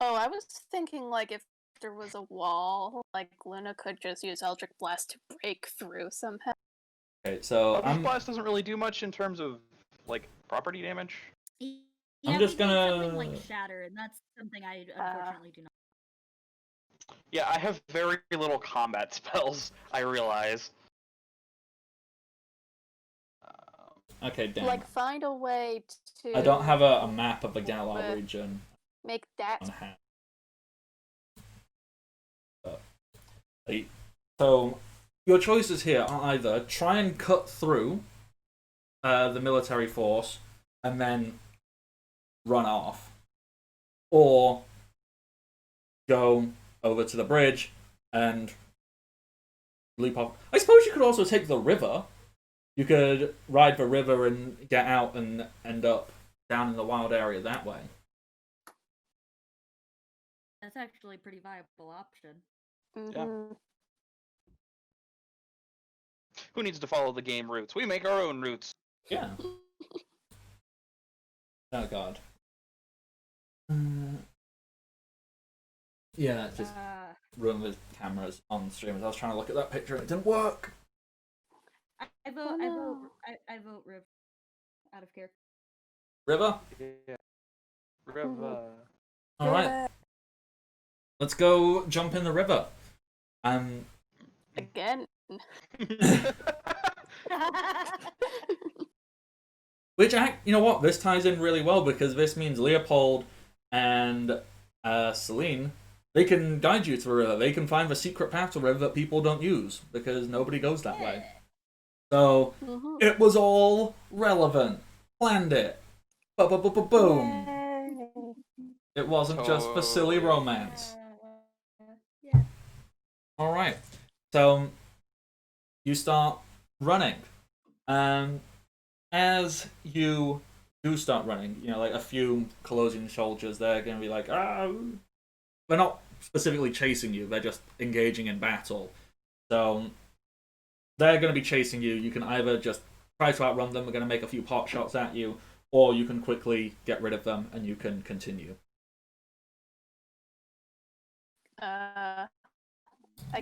Oh, I was thinking like if there was a wall, like Luna could just use Eldritch Blast to break through somehow. Okay, so Eldritch Blast doesn't really do much in terms of like property damage. Yeah, I'm just we need gonna- something like Shatter, and that's something I unfortunately do not. Yeah, I have very little combat spells, I realize. Okay, damn. Like find a way to. I don't have a map of the Galar region Make that. on hand. So, your choices here are either try and cut through the military force and then run off, or go over to the bridge and leap off. I suppose you could also take the river. You could ride the river and get out and end up down in the wild area that way. That's actually a pretty viable option. Mm-hmm. Who needs to follow the game routes? We make our own routes. Yeah. Oh god. Yeah, just ruined the cameras on stream. I was trying to look at that picture and it didn't work. I vote Riv out of character. River? Yeah. River. Alright. Let's go jump in the river. Again. Which, you know what? This ties in really well because this means Leopold and Celine, they can guide you to the river. They can find the secret path to the river that people don't use because nobody goes that way. So, it was all relevant. Planned it. Boom. Yay. It wasn't just for silly romance. Yeah. Alright. So, you start running. As you do start running, you know, like a few Colossian soldiers, they're going to be like, they're not specifically chasing you, they're just engaging in battle. So, they're going to be chasing you. You can either just try to outrun them, they're going to make a few pot shots at you, or you can quickly get rid of them and you can continue. I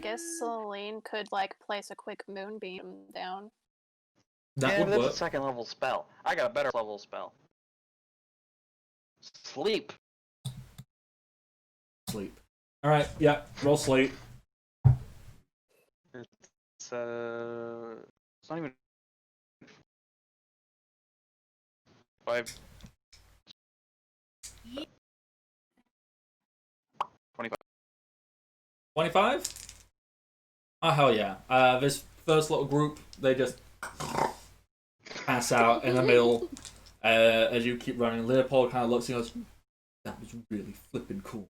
guess Celine could like place a quick moonbeam down. That yeah, would that's work. a second level spell. I got a better level spell. Sleep. Sleep. Alright, yeah, roll sleep. It's not even 5. 25. 25? Oh, hell yeah. This first little group, they just pass out in the middle as you keep running. Leopold kind of looks and goes, that was really flippin' cool.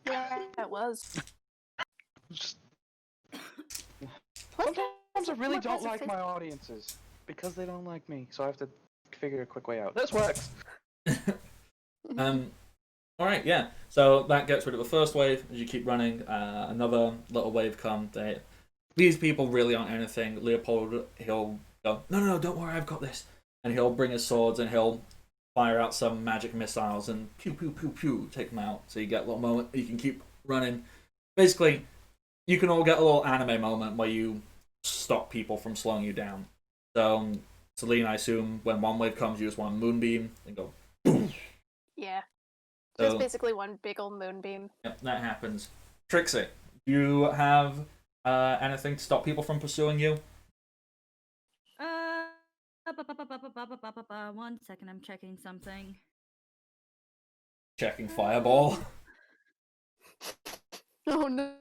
Yeah, it was. Just... Sometimes I really don't like my audiences because they don't like me, so I have to figure a quick way out. This works. Alright, yeah. So that gets rid of the first wave. As you keep running, another little wave comes. These people really aren't anything. Leopold, he'll go, no, don't worry, I've got this. And he'll bring his swords and he'll fire out some magic missiles and pew, pew, pew, pew, take them out. So you get a little moment, you can keep running. Basically, you can all get a little anime moment where you stop people from slowing you down. So, Celine, I assume, when one wave comes, you just want a moonbeam and go boom. Yeah. So, Just basically one big old moonbeam. Yep, that happens. Trixie, do you have anything to stop people from pursuing you? 1 second, I'm checking something. Checking fireball. Oh no.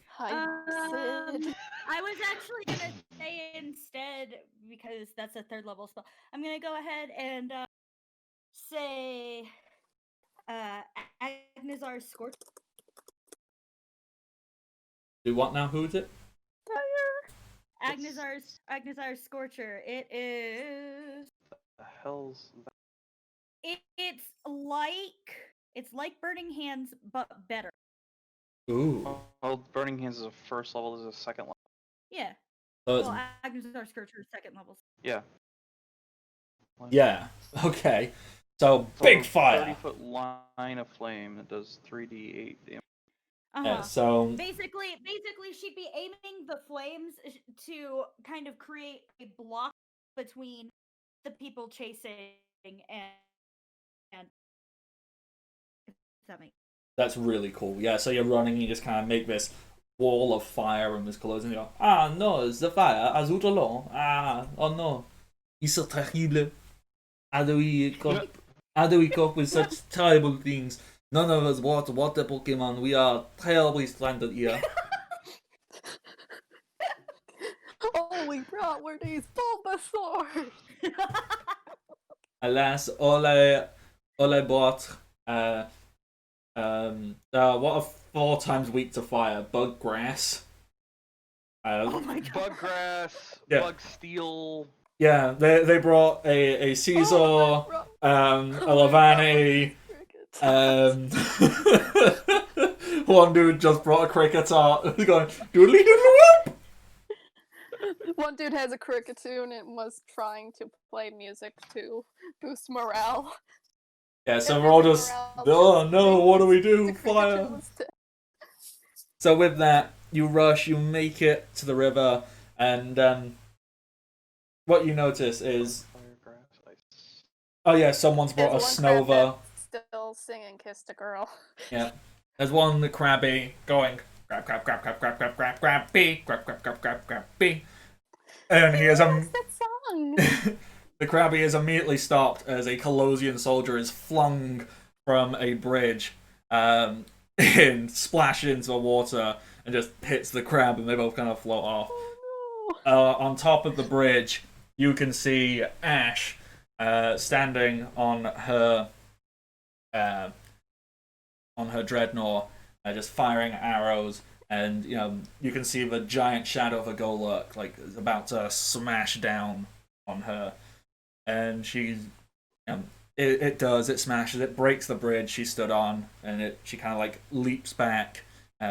Hi, Sid. I was actually gonna say instead, because that's a 3rd level spell, I'm gonna go ahead and say Agnazar's Scorch. Do what now? Who is it? Agnazar's Scorcher. It is. The hell's that? It's like Burning Hands, but better. Ooh. Well, Burning Hands is a 1st level. This is a 2nd level. Yeah. So it's, Well, Agnazar's Scorcher is 2nd level. Yeah. yeah. Okay. So It's big a fire. 30-foot line of flame that does 3d8 damage. Yeah, so basically, she'd be aiming the flames to kind of create a block between the people chasing and if that makes. that's really cool. Yeah, so you're running, you just kind of make this wall of fire and this close, and you go, ah no, it's the fire, azul long. Ah, oh no, it's so terrible. How do we cope with such terrible things? None of us water Pokemon. We are terribly stranded here. All we brought were these Bulbasaurs. Alas, all I bought, what are 4 times weak to fire? Bug grass. Oh my god. Bug grass, Yeah. bug steel. Yeah, they brought a Caesar, a Lavani, one dude just brought a cricketer, going doodly doodly whoop. One dude has a cricketune and was trying to play music to boost morale. Yeah, so we're all just, oh no, what do we do? Fire! So with that, you rush, you make it to the river, and what you notice is, oh yeah, someone's brought a Snova. Still singing "Kiss the Girl." Yeah, there's one crabby going grab, grab, grab, grab, grab, grab, grab, grab, B, grab, grab, grab, grab, grab, B, and he is What's that song? the crabby is immediately stopped as a Colosian soldier is flung from a bridge, and splashed into the water and just hits the crab, and they both kind of float off. Oh On top of the bridge, you can see Ash standing on her dreadnought, just firing arrows, and you can see the giant shadow of a Golurk like is about to smash down on her, and she's it smashes, it breaks the bridge she stood on, and she kind of like leaps back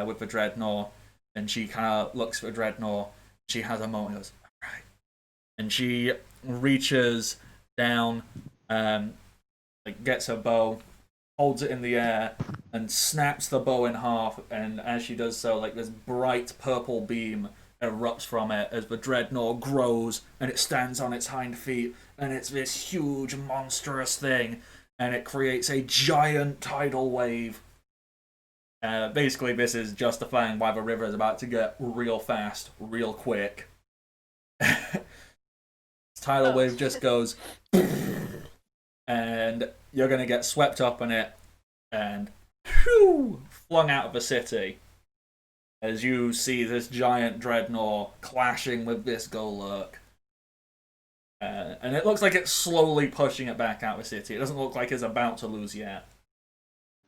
with the dreadnought, and she kind of looks at the dreadnought. She has a moment and goes, alright, and she reaches down, like gets her bow, holds it in the air, and snaps the bow in half, and as she does so, like this bright purple beam erupts from it as the dreadnought grows, and it stands on its hind feet, and it's this huge monstrous thing, and it creates a giant tidal wave. Basically, this is justifying why the river is about to get real fast, real quick. Tidal wave just goes, and you're going to get swept up in it and flung out of the city as you see this giant dreadnought clashing with this Golurk. And it looks like it's slowly pushing it back out of the city. It doesn't look like it's about to lose yet.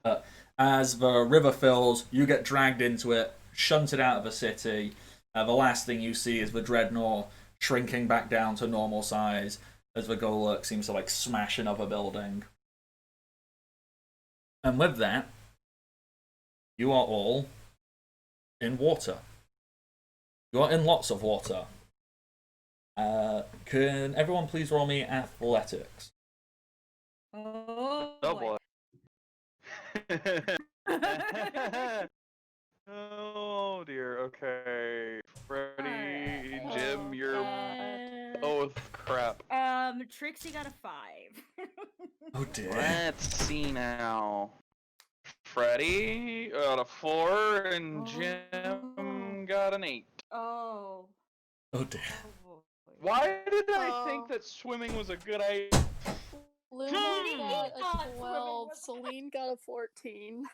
But as the river fills, you get dragged into it, shunted out of the city. The last thing you see is the dreadnought shrinking back down to normal size as the Golurk seems to like smash another building. And with that, you are all in water. You are in lots of water. Can everyone please roll me athletics? Oh boy. Oh dear. Okay, Freddy, Alright. Jim, you're And, both crap. Trixie got a 5. Oh dear. Let's see now. Freddy got a 4, and Jim got an 8. Oh. Oh dear. boy. Why did I Oh. think that swimming was a good idea? Luna got a 12. Celine got a 14.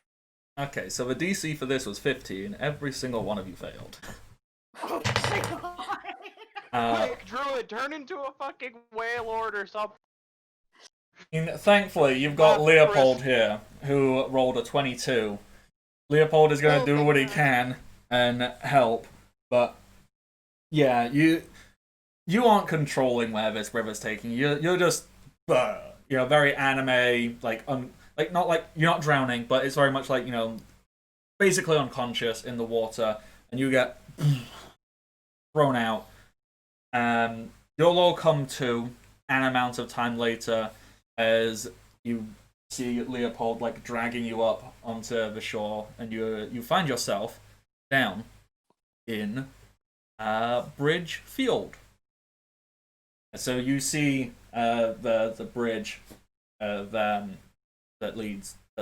Okay, so the DC for this was 15. Every single one of you failed. Oh my Quick, druid, turn into a fucking whale lord or something. Thankfully, you've got Ah, Leopold Chris. here, who rolled a 22. Leopold is going to Oh, do thank what he God. can and help, but yeah, you aren't controlling where this river's taking you. You're just, very anime, like not like you're not drowning, but it's very much like basically unconscious in the water, and you get thrown out. You'll all come to an amount of time later as you see Leopold like dragging you up onto the shore, and you find yourself down in Bridge Field. So you see the bridge that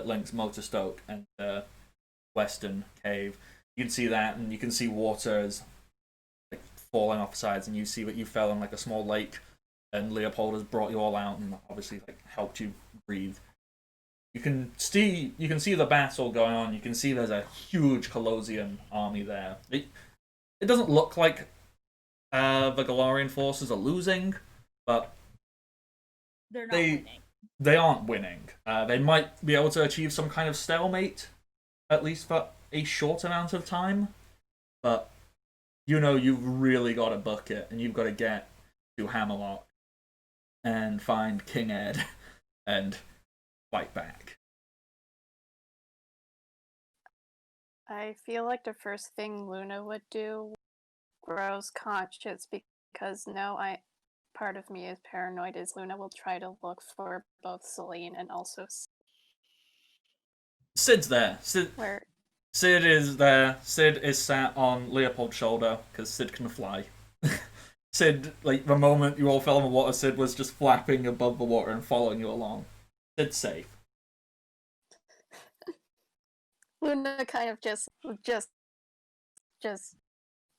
links Motorstoke and Western Cave. You can see that, and you can see water is like falling off the sides, and you see that you fell in like a small lake, and Leopold has brought you all out and obviously like helped you breathe. You can see the battle going on. You can see there's a huge Colosseum army there. It doesn't look like the Galarian forces are losing, but They're not they winning. they aren't winning. They might be able to achieve some kind of stalemate, at least for a short amount of time, but you've really got to book it, and you've got to get to Hammerlock and find King Ed and fight back. I feel like the first thing Luna would do grows conscious because part of me is paranoid is Luna will try to look for both Celine and also Sid's there. where Sid is there. Sid is sat on Leopold's shoulder because Sid can fly. Sid, like the moment you all fell in the water, Sid was just flapping above the water and following you along. Sid's safe. Luna kind of just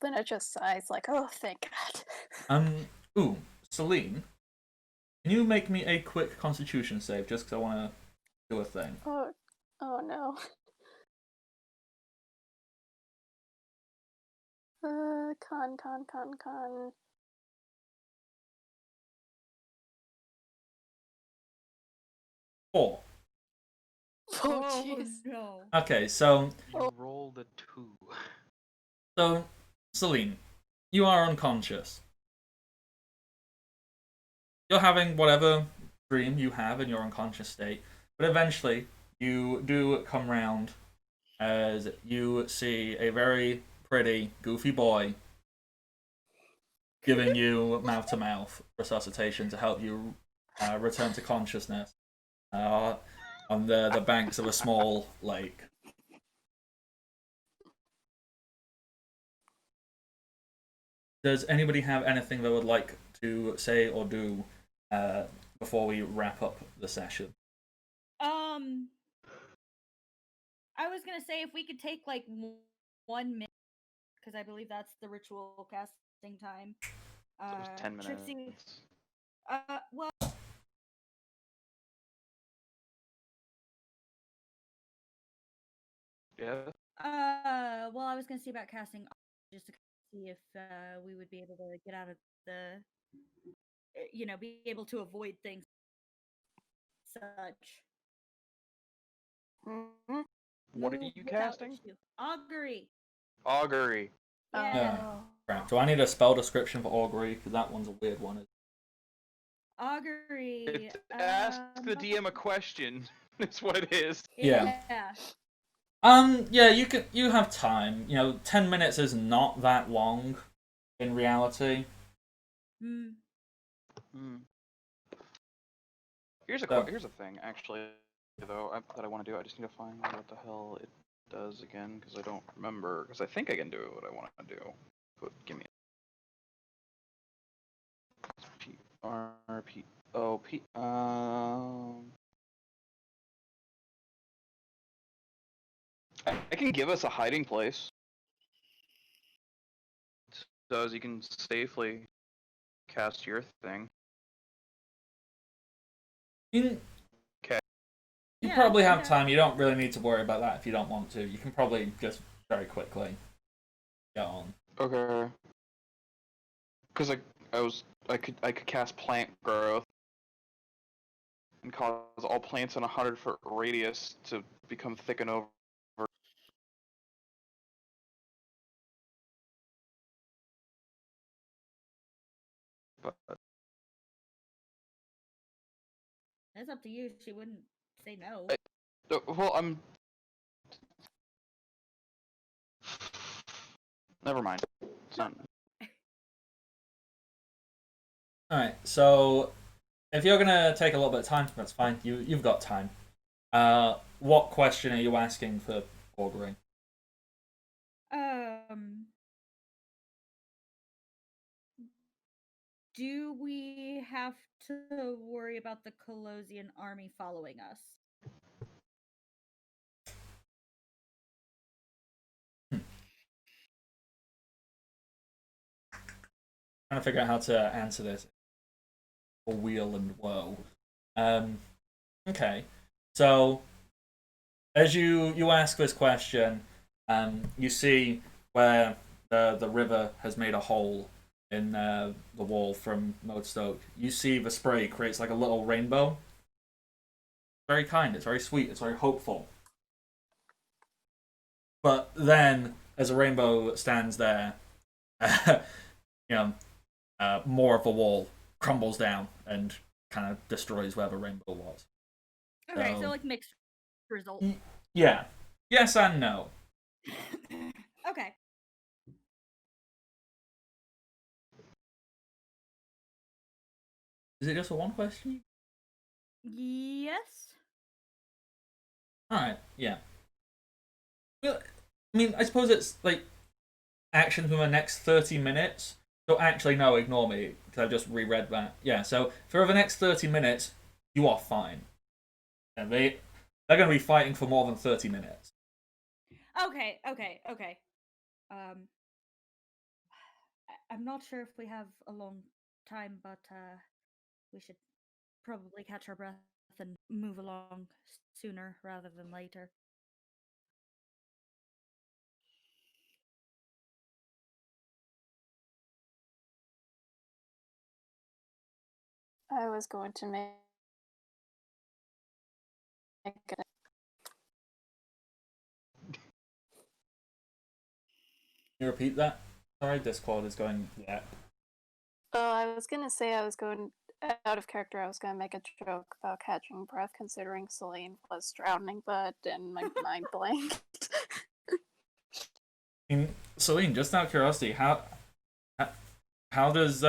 Luna just sighs like, oh, thank God. Ooh, Celine, can you make me a quick Constitution save just because I want to do a thing? Oh no. Con. 4. Oh, jeez. no. Okay, so You rolled a 2. Celine, you are unconscious. You're having whatever dream you have in your unconscious state, but eventually you do come round as you see a very pretty, goofy boy giving you mouth to mouth resuscitation to help you return to consciousness on the banks of a small lake. Does anybody have anything they would like to say or do before we wrap up the session? I was gonna say if we could take like 1 minute, because I believe that's the ritual casting time. So it was 10 minutes. Trixie, well, Yeah. well, I was gonna see about casting just to see if we would be able to get out of the, be able to avoid things such. Mhm. What are Move you without casting? issue. Augury. Augury. Yeah. Oh. Crap. Do I need a spell description for augury? Because that one's a weird one. Augury. It's ask the DM a question. That's what it is. Yeah. Yeah, you have time. 10 minutes is not that long in reality. Hmm. Here's So- here's a thing, actually, though, that I want to do. I just need to find what the hell it does again, because I don't remember. Because I think I can do what I want to do. But give me PRPOP. I can give us a hiding place, so as you can safely cast your thing. You Yeah, probably have yeah. time. You don't really need to worry about that if you don't want to. You can probably just very quickly get on. Okay. Because I could cast plant growth and cause all plants in a 100-foot radius to become thick and over. But It's up to you. She wouldn't say no. well, I'm. Never mind. It's not. All right. So if you're gonna take a little bit of time, that's fine. You've got time. What question are you asking for ordering? Do we have to worry about the Colosian army following us? Trying to figure out how to answer this. For wheel and woe. Okay. So as you ask this question, you see where the river has made a hole in the wall from Modestoke. You see the spray creates like a little rainbow. Very kind. It's very sweet. It's very hopeful. But then, as a rainbow stands there, you know, more of the wall crumbles down and kind of destroys where the rainbow was. Okay, so like mixed result. Yeah. Yes and no. Okay. Is it just a one question? Yes. Alright, yeah. Well, I mean, I suppose it's like action for the next 30 minutes. So actually, no, ignore me, because I just reread that. Yeah, so for the next 30 minutes, you are fine. And they're going to be fighting for more than 30 minutes. Okay. I'm not sure if we have a long time, but we should probably catch our breath and move along sooner rather than later. I was going to make it. Can you repeat that? Sorry, Discord is going, yeah. Oh, I was gonna say I was going out of character. I was gonna make a joke about catching breath, considering Celine was drowning, but then my mind blanked. I mean, Celine, just out of curiosity, how does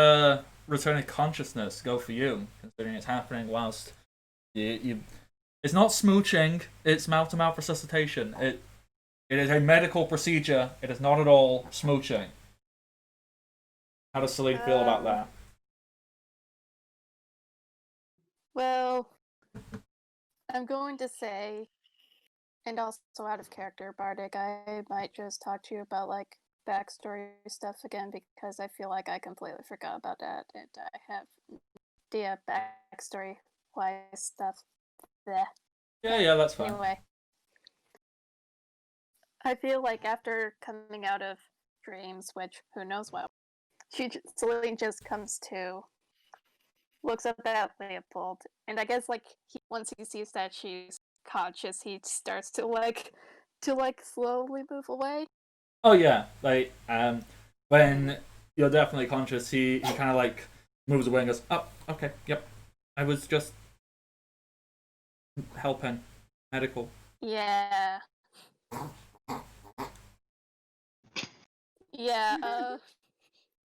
returning consciousness go for you, considering it's happening whilst you it's not smooching, it's mouth-to-mouth resuscitation. It is a medical procedure. It is not at all smooching. How does Celine feel about that? Well, I'm going to say, and also out of character, Bardic, I might just talk to you about like backstory stuff again because I feel like I completely forgot about that, and I have the backstory wise stuff. Bleh. Yeah, that's fine. Anyway, I feel like after coming out of dreams, which who knows what, Celine just comes to, looks up at Leopold, and I guess like once he sees that she's conscious, he starts to slowly move away. Oh yeah, like when you're definitely conscious, he kind of like moves away and goes, "Oh, okay, yep, I was just helping, medical." Yeah. Yeah.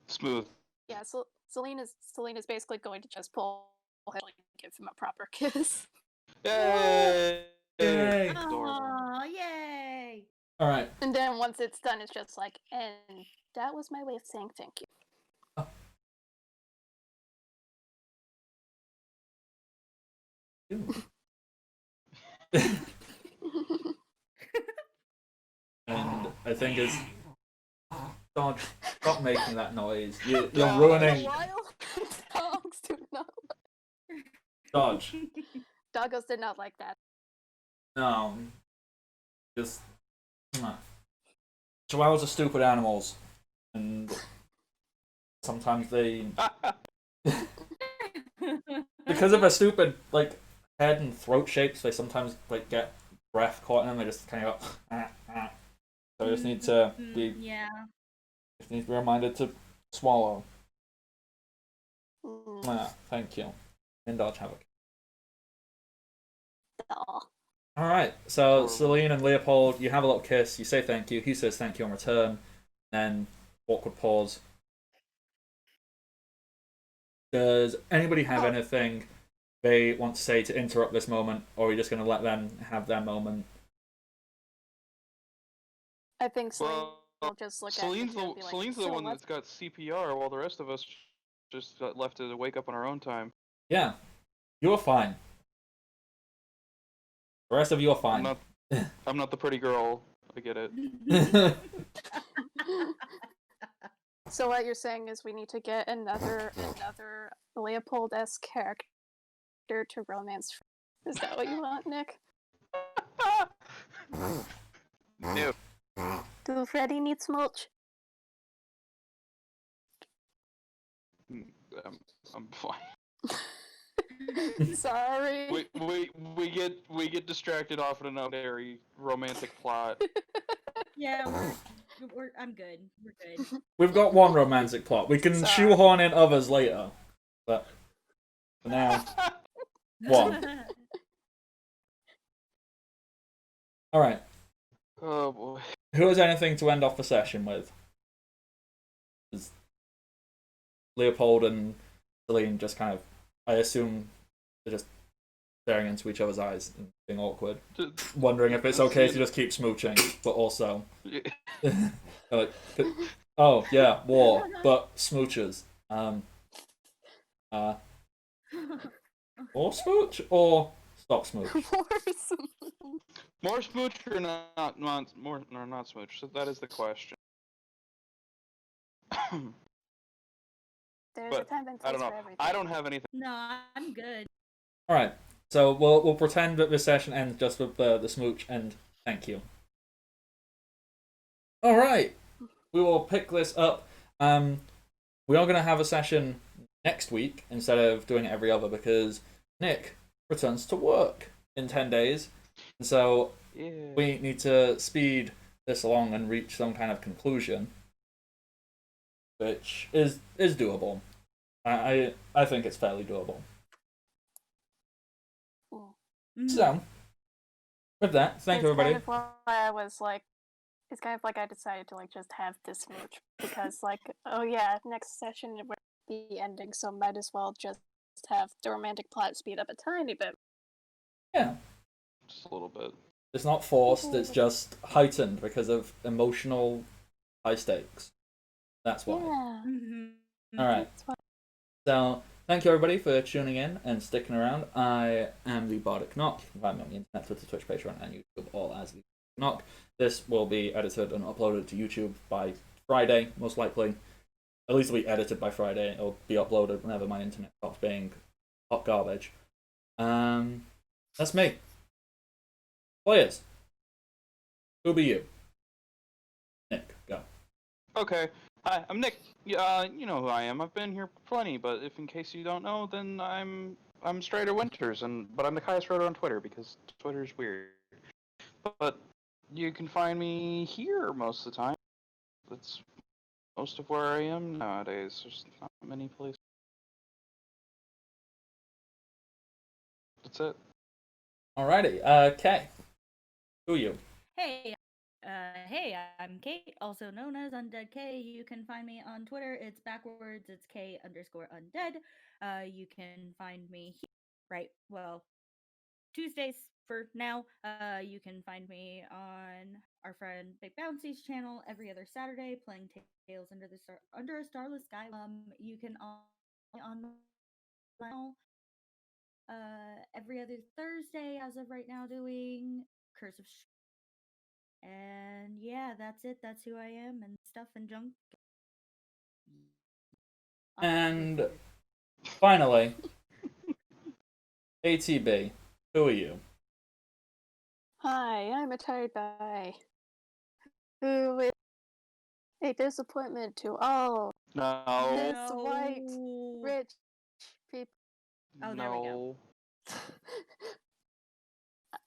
Smooth. Yeah. So Celine is basically going to just pull him and give him a proper kiss. Yay! Yay! Aww, yay! All right. And then once it's done, it's just like, and that was my way of saying thank you. Oh. And I think it's Dodge. Stop making that noise. You're ruining. Dogs do not. Dodge. Doggos did not like that. No. Just. Chihuahuas are stupid animals, and sometimes they, because of their stupid like head and throat shapes, they sometimes like get breath caught in them. They just kind of go. So I just need to be, Yeah. just need to be reminded to swallow. Mm. Thank you. Indulge havoc. Aw. All right. So Celine and Leopold, you have a little kiss. You say thank you. He says thank you in return. Then awkward pause. Does anybody have anything they want to say to interrupt this moment, or are we just going to let them have their moment? I think Celine Well, will just look at you Celine's and be like, Celine's the "So one let's that's got CPR, while the rest of us just got left to wake up on our own time. Yeah, you're fine. The rest of you are fine. I'm not the pretty girl. I get it. So what you're saying is we need to get another Leopold-esque character to romance. Is that what you want, Nick? No. Do Freddy need smooch? I'm fine. Sorry. We get distracted off in an very romantic plot. Yeah, I'm good. We're good. We've got one romantic plot. We can Sorry. shoehorn in others later, but for now, one. All right. Oh boy. Who has anything to end off the session with? Leopold and Celine just kind of, I assume, they're just staring into each other's eyes and being awkward, wondering if it's okay to just keep smooching, but also, like, oh yeah, war, but smooches. Or smooch or stop smooch. More smooch or not more or not smooch? So that is the question. There's But a time and I place don't know. for everything. I don't have anything. No, I'm good. All right, so we'll pretend that this session ends just with the smooch and thank you. All right, we will pick this up. We are going to have a session next week instead of doing it every other because Nick returns to work in 10 days. And so we need to speed this along and reach some kind of conclusion, which is doable. I think it's fairly doable. So, with that, thank you, everybody. Kind of why I was like, it's kind of like I decided to like just have this smooch because like, oh yeah, next session it will be ending, so might as well just have the romantic plot speed up a tiny bit. Yeah. Just a little bit. It's not forced, it's just heightened because of emotional high stakes. That's why. Yeah. Alright. So, thank you everybody for tuning in and sticking around. I am the Bardic Knock. You can find me on the internet, Twitter, Twitch, Patreon, and YouTube, all as the Knock. This will be edited and uploaded to YouTube by Friday, most likely. At least it'll be edited by Friday. It'll be uploaded whenever my internet stops being hot garbage. That's me. Players. Who be you? Nick, go. Okay. Hi, I'm Nick. You know who I am. I've been here plenty, but if in case you don't know, then I'm Strider Winters, but I'm the highest writer on Twitter because Twitter's weird. But you can find me here most of the time. That's most of where I am nowadays. There's not many places. That's it. Alrighty. Kay. Who are you? Hey, I'm Kate, also known as Undead K. You can find me on Twitter. It's backwards. It's K_undead. You can find me here, right? Well, Tuesdays for now. You can find me on our friend Big Bouncy's channel every other Saturday, playing Tales under a starless sky. You can on my channel every other Thursday as of right now, doing Curse of. And yeah, that's it. That's who I am and stuff and junk. And finally, ATB. Who are you? Hi, I'm a tired guy who is A disappointment to all No. this white No. rich people. Oh, there we go.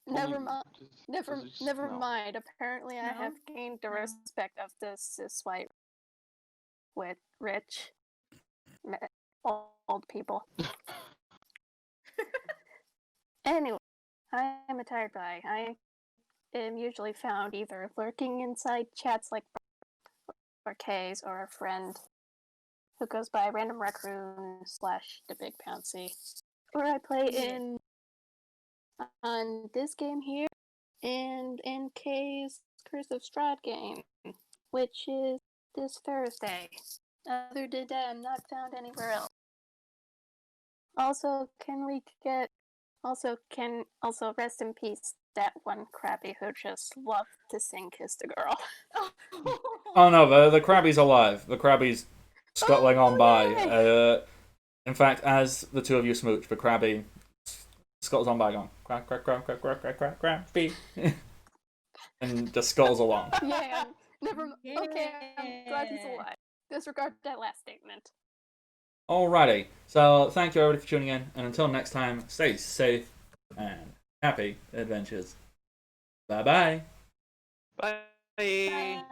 Never mind. Never no. mind. Apparently, I have No? gained the No. respect of this cis white with rich old people. Anyway, I am a tired guy. I am usually found either lurking inside chats like or K's or a friend who goes by Random Raccoon / The Big Pouncy, or I play in on this game here and in K's Curse of Strahd game, which is this Thursday. Other than that, I'm not found anywhere else. Also rest in peace that one Krabby who just loved to sing Kiss the Girl. Oh no, the Krabby's alive. The Krabby's scuttling on by. In fact, as the two of you smooch, the Krabby scuttles on by going, Krabby. And just scuttles along. Yeah, okay, I'm glad he's alive. Disregard that last statement. Alrighty, so thank you everybody for tuning in, and until next time, stay safe and happy adventures. Bye-bye. Bye. Bye.